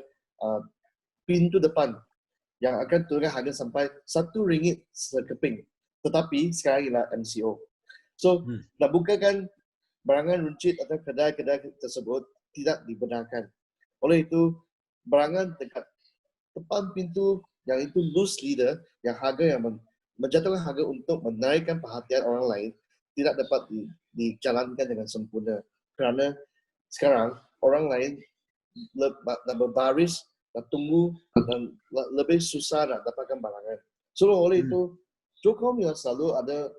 pintu depan yang akan turunkan harga sampai RM1 sekeping. Tetapi sekarang ialah MCO. So, nak bukakan barangan runcit atau kedai-kedai tersebut tidak dibenarkan. Oleh itu, barangan dekat depan pintu yang itu loose leader, yang harga yang menjatuhkan harga untuk menaikkan perhatian orang lain tidak dapat dijalankan dengan sempurna. Kerana sekarang orang lain nak berbaris, nak tunggu dan lebih susah nak dapatkan barangan. So oleh itu, Jocom yang selalu ada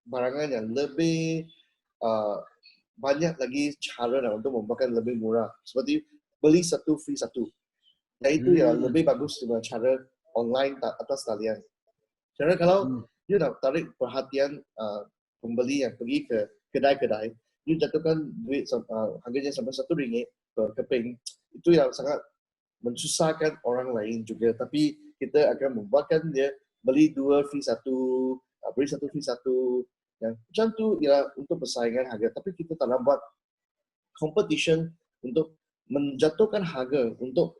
barangan yang lebih banyak lagi cara untuk membuatkan lebih murah. Seperti beli satu free satu. Iaitu yang lebih bagus dengan cara online atas talian. Karena kalau you nak tarik perhatian pembeli yang pergi ke kedai-kedai, you jatuhkan duit harganya sampai RM1 per keping, itu yang sangat mensusahkan orang lain juga. Tapi kita akan membuatkan dia beli 2 free 1, beli 1 free 1. Yang macam tu ialah untuk persaingan harga. Tapi kita tak nak buat competition untuk menjatuhkan harga untuk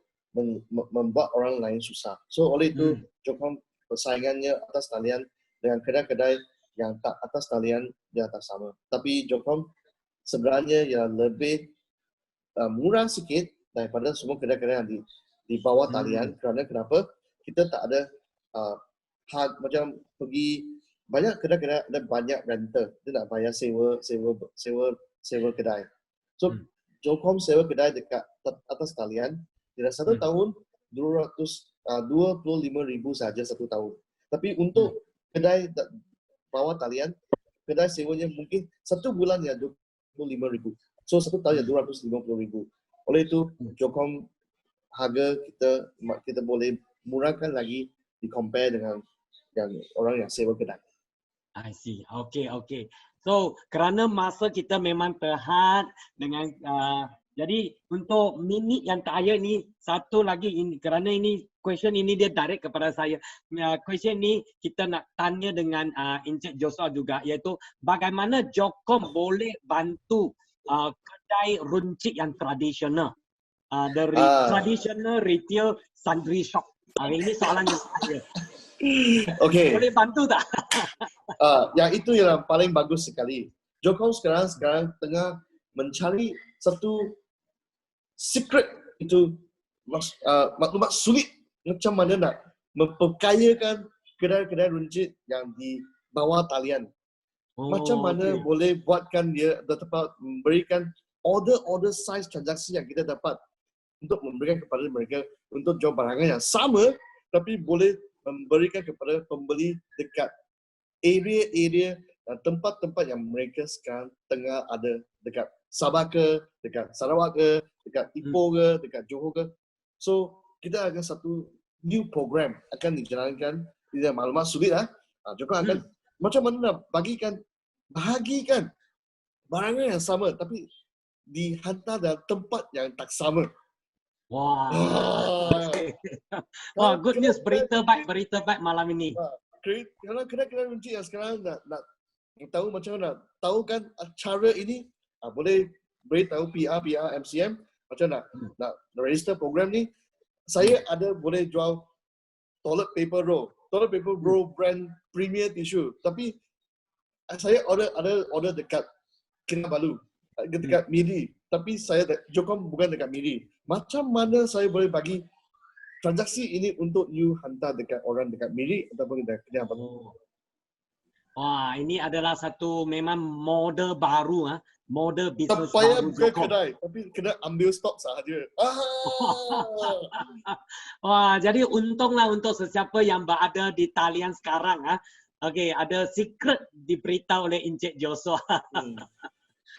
membuat orang lain susah. So oleh itu, Jocom persaingannya atas talian dengan kedai-kedai yang tak atas talian dia tak sama. Tapi Jocom sebenarnya yang lebih murah sikit daripada semua kedai-kedai yang di bawah talian. Kerana kenapa? Kita tak ada macam pergi banyak kedai-kedai ada banyak rental. Dia nak bayar sewa kedai. So Jocom sewa kedai dekat atas talian dia dah 1 tahun 25,000 saja 1 tahun. Tapi untuk kedai bawah talian, kedai sewanya mungkin 1 bulan ya 25,000. So 1 tahun ya 250,000. Oleh itu Jocom harga kita boleh murahkan lagi di compare dengan yang orang yang sewa kedai. I see. Okay. So kerana masa kita memang terhad dengan jadi untuk minit yang terakhir ni satu lagi ini kerana ini question ini dia direct kepada saya. Question ni kita nak tanya dengan Encik Joshua juga iaitu bagaimana Jocom boleh bantu kedai runcit yang tradisional. Traditional retail sundry shop. Ini soalan yang saya. Okay. Boleh bantu tak? Yang itu yang paling bagus sekali. Jocom sekarang tengah mencari satu secret itu maklumat sulit macam mana nak memperkayakan kedai-kedai runcit yang di bawah talian. Macam mana boleh buatkan dia dapat memberikan order size transaksi yang kita dapat untuk memberikan kepada mereka untuk jual barangan yang sama tapi boleh memberikan kepada pembeli dekat area-area dan tempat-tempat yang mereka sekarang tengah ada dekat Sabah ke, dekat Sarawak ke, dekat Ipoh ke, dekat Johor ke. So, kita akan satu new program akan dijalankan. Tidak maklumat sulit lah. Jocom akan macam mana nak bahagikan barangan yang sama tapi dihantar dalam tempat yang tak sama. Wah, good news. Berita baik malam ini. Kalau kedai-kedai runcit yang sekarang nak tahu macam mana, tahu kan cara ini, boleh beritahu PR, MCM macam nak register program ni. Saya ada boleh jual toilet paper roll brand Premier Tissue. Tapi saya order dekat Kinabalu, dekat Miri. Tapi saya Jocom bukan dekat Miri. Macam mana saya boleh bagi transaksi ini untuk you hantar dekat orang dekat Miri ataupun dekat Kinabalu? Wah, ini adalah satu memang model baru, model bisnes tak payah baru buka Jocom. kedai, tapi kena ambil stok sahaja. Wah, jadi untunglah untuk sesiapa yang berada di talian sekarang. Okey, ada secret diberitahu oleh Encik Joshua.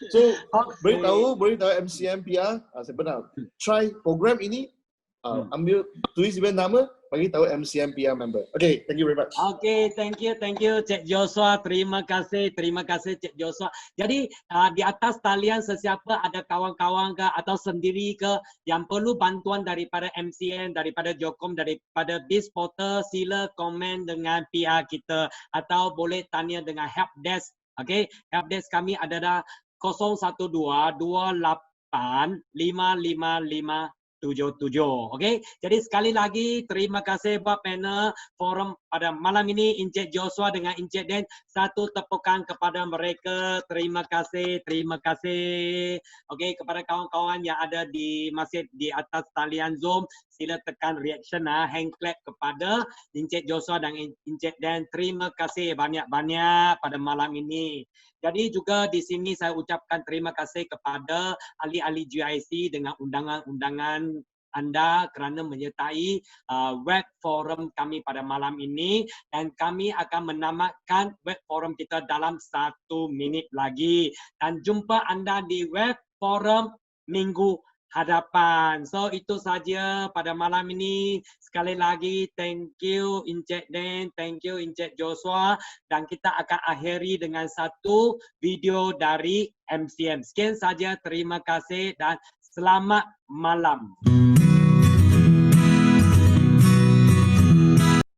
So, beritahu MCM PR, sebenarnya try program ini, ambil tulis nama, bagi tahu MCM PR member. Okay, thank you very much. Okay, thank you Cik Joshua. Terima kasih Cik Joshua. Jadi di atas talian sesiapa ada kawan-kawan ke atau sendiri ke yang perlu bantuan daripada MCM, daripada Jocom, daripada Biz Portal, sila komen dengan PR kita atau boleh tanya dengan help desk. Okay, help desk kami adalah 012-28-555-77. Okey. Jadi sekali lagi terima kasih buat panel forum pada malam ini Encik Joshua dengan Encik Dan. Satu tepukan kepada mereka. Terima kasih. Okey, kepada kawan-kawan yang ada masih di atas talian Zoom, sila tekan reaction hand clap kepada Encik Joshua dan Encik Dan. Terima kasih banyak-banyak pada malam ini. Jadi juga di sini saya ucapkan terima kasih kepada ahli-ahli GIC dengan undangan-undangan anda kerana menyertai web forum kami pada malam ini dan kami akan menamatkan web forum kita dalam 1 minit lagi dan jumpa anda di web forum minggu hadapan. So itu saja pada malam ini. Sekali lagi thank you Encik Dan, thank you Encik Joshua dan kita akan akhiri dengan satu video dari MCM. Sekian saja, terima kasih dan selamat malam.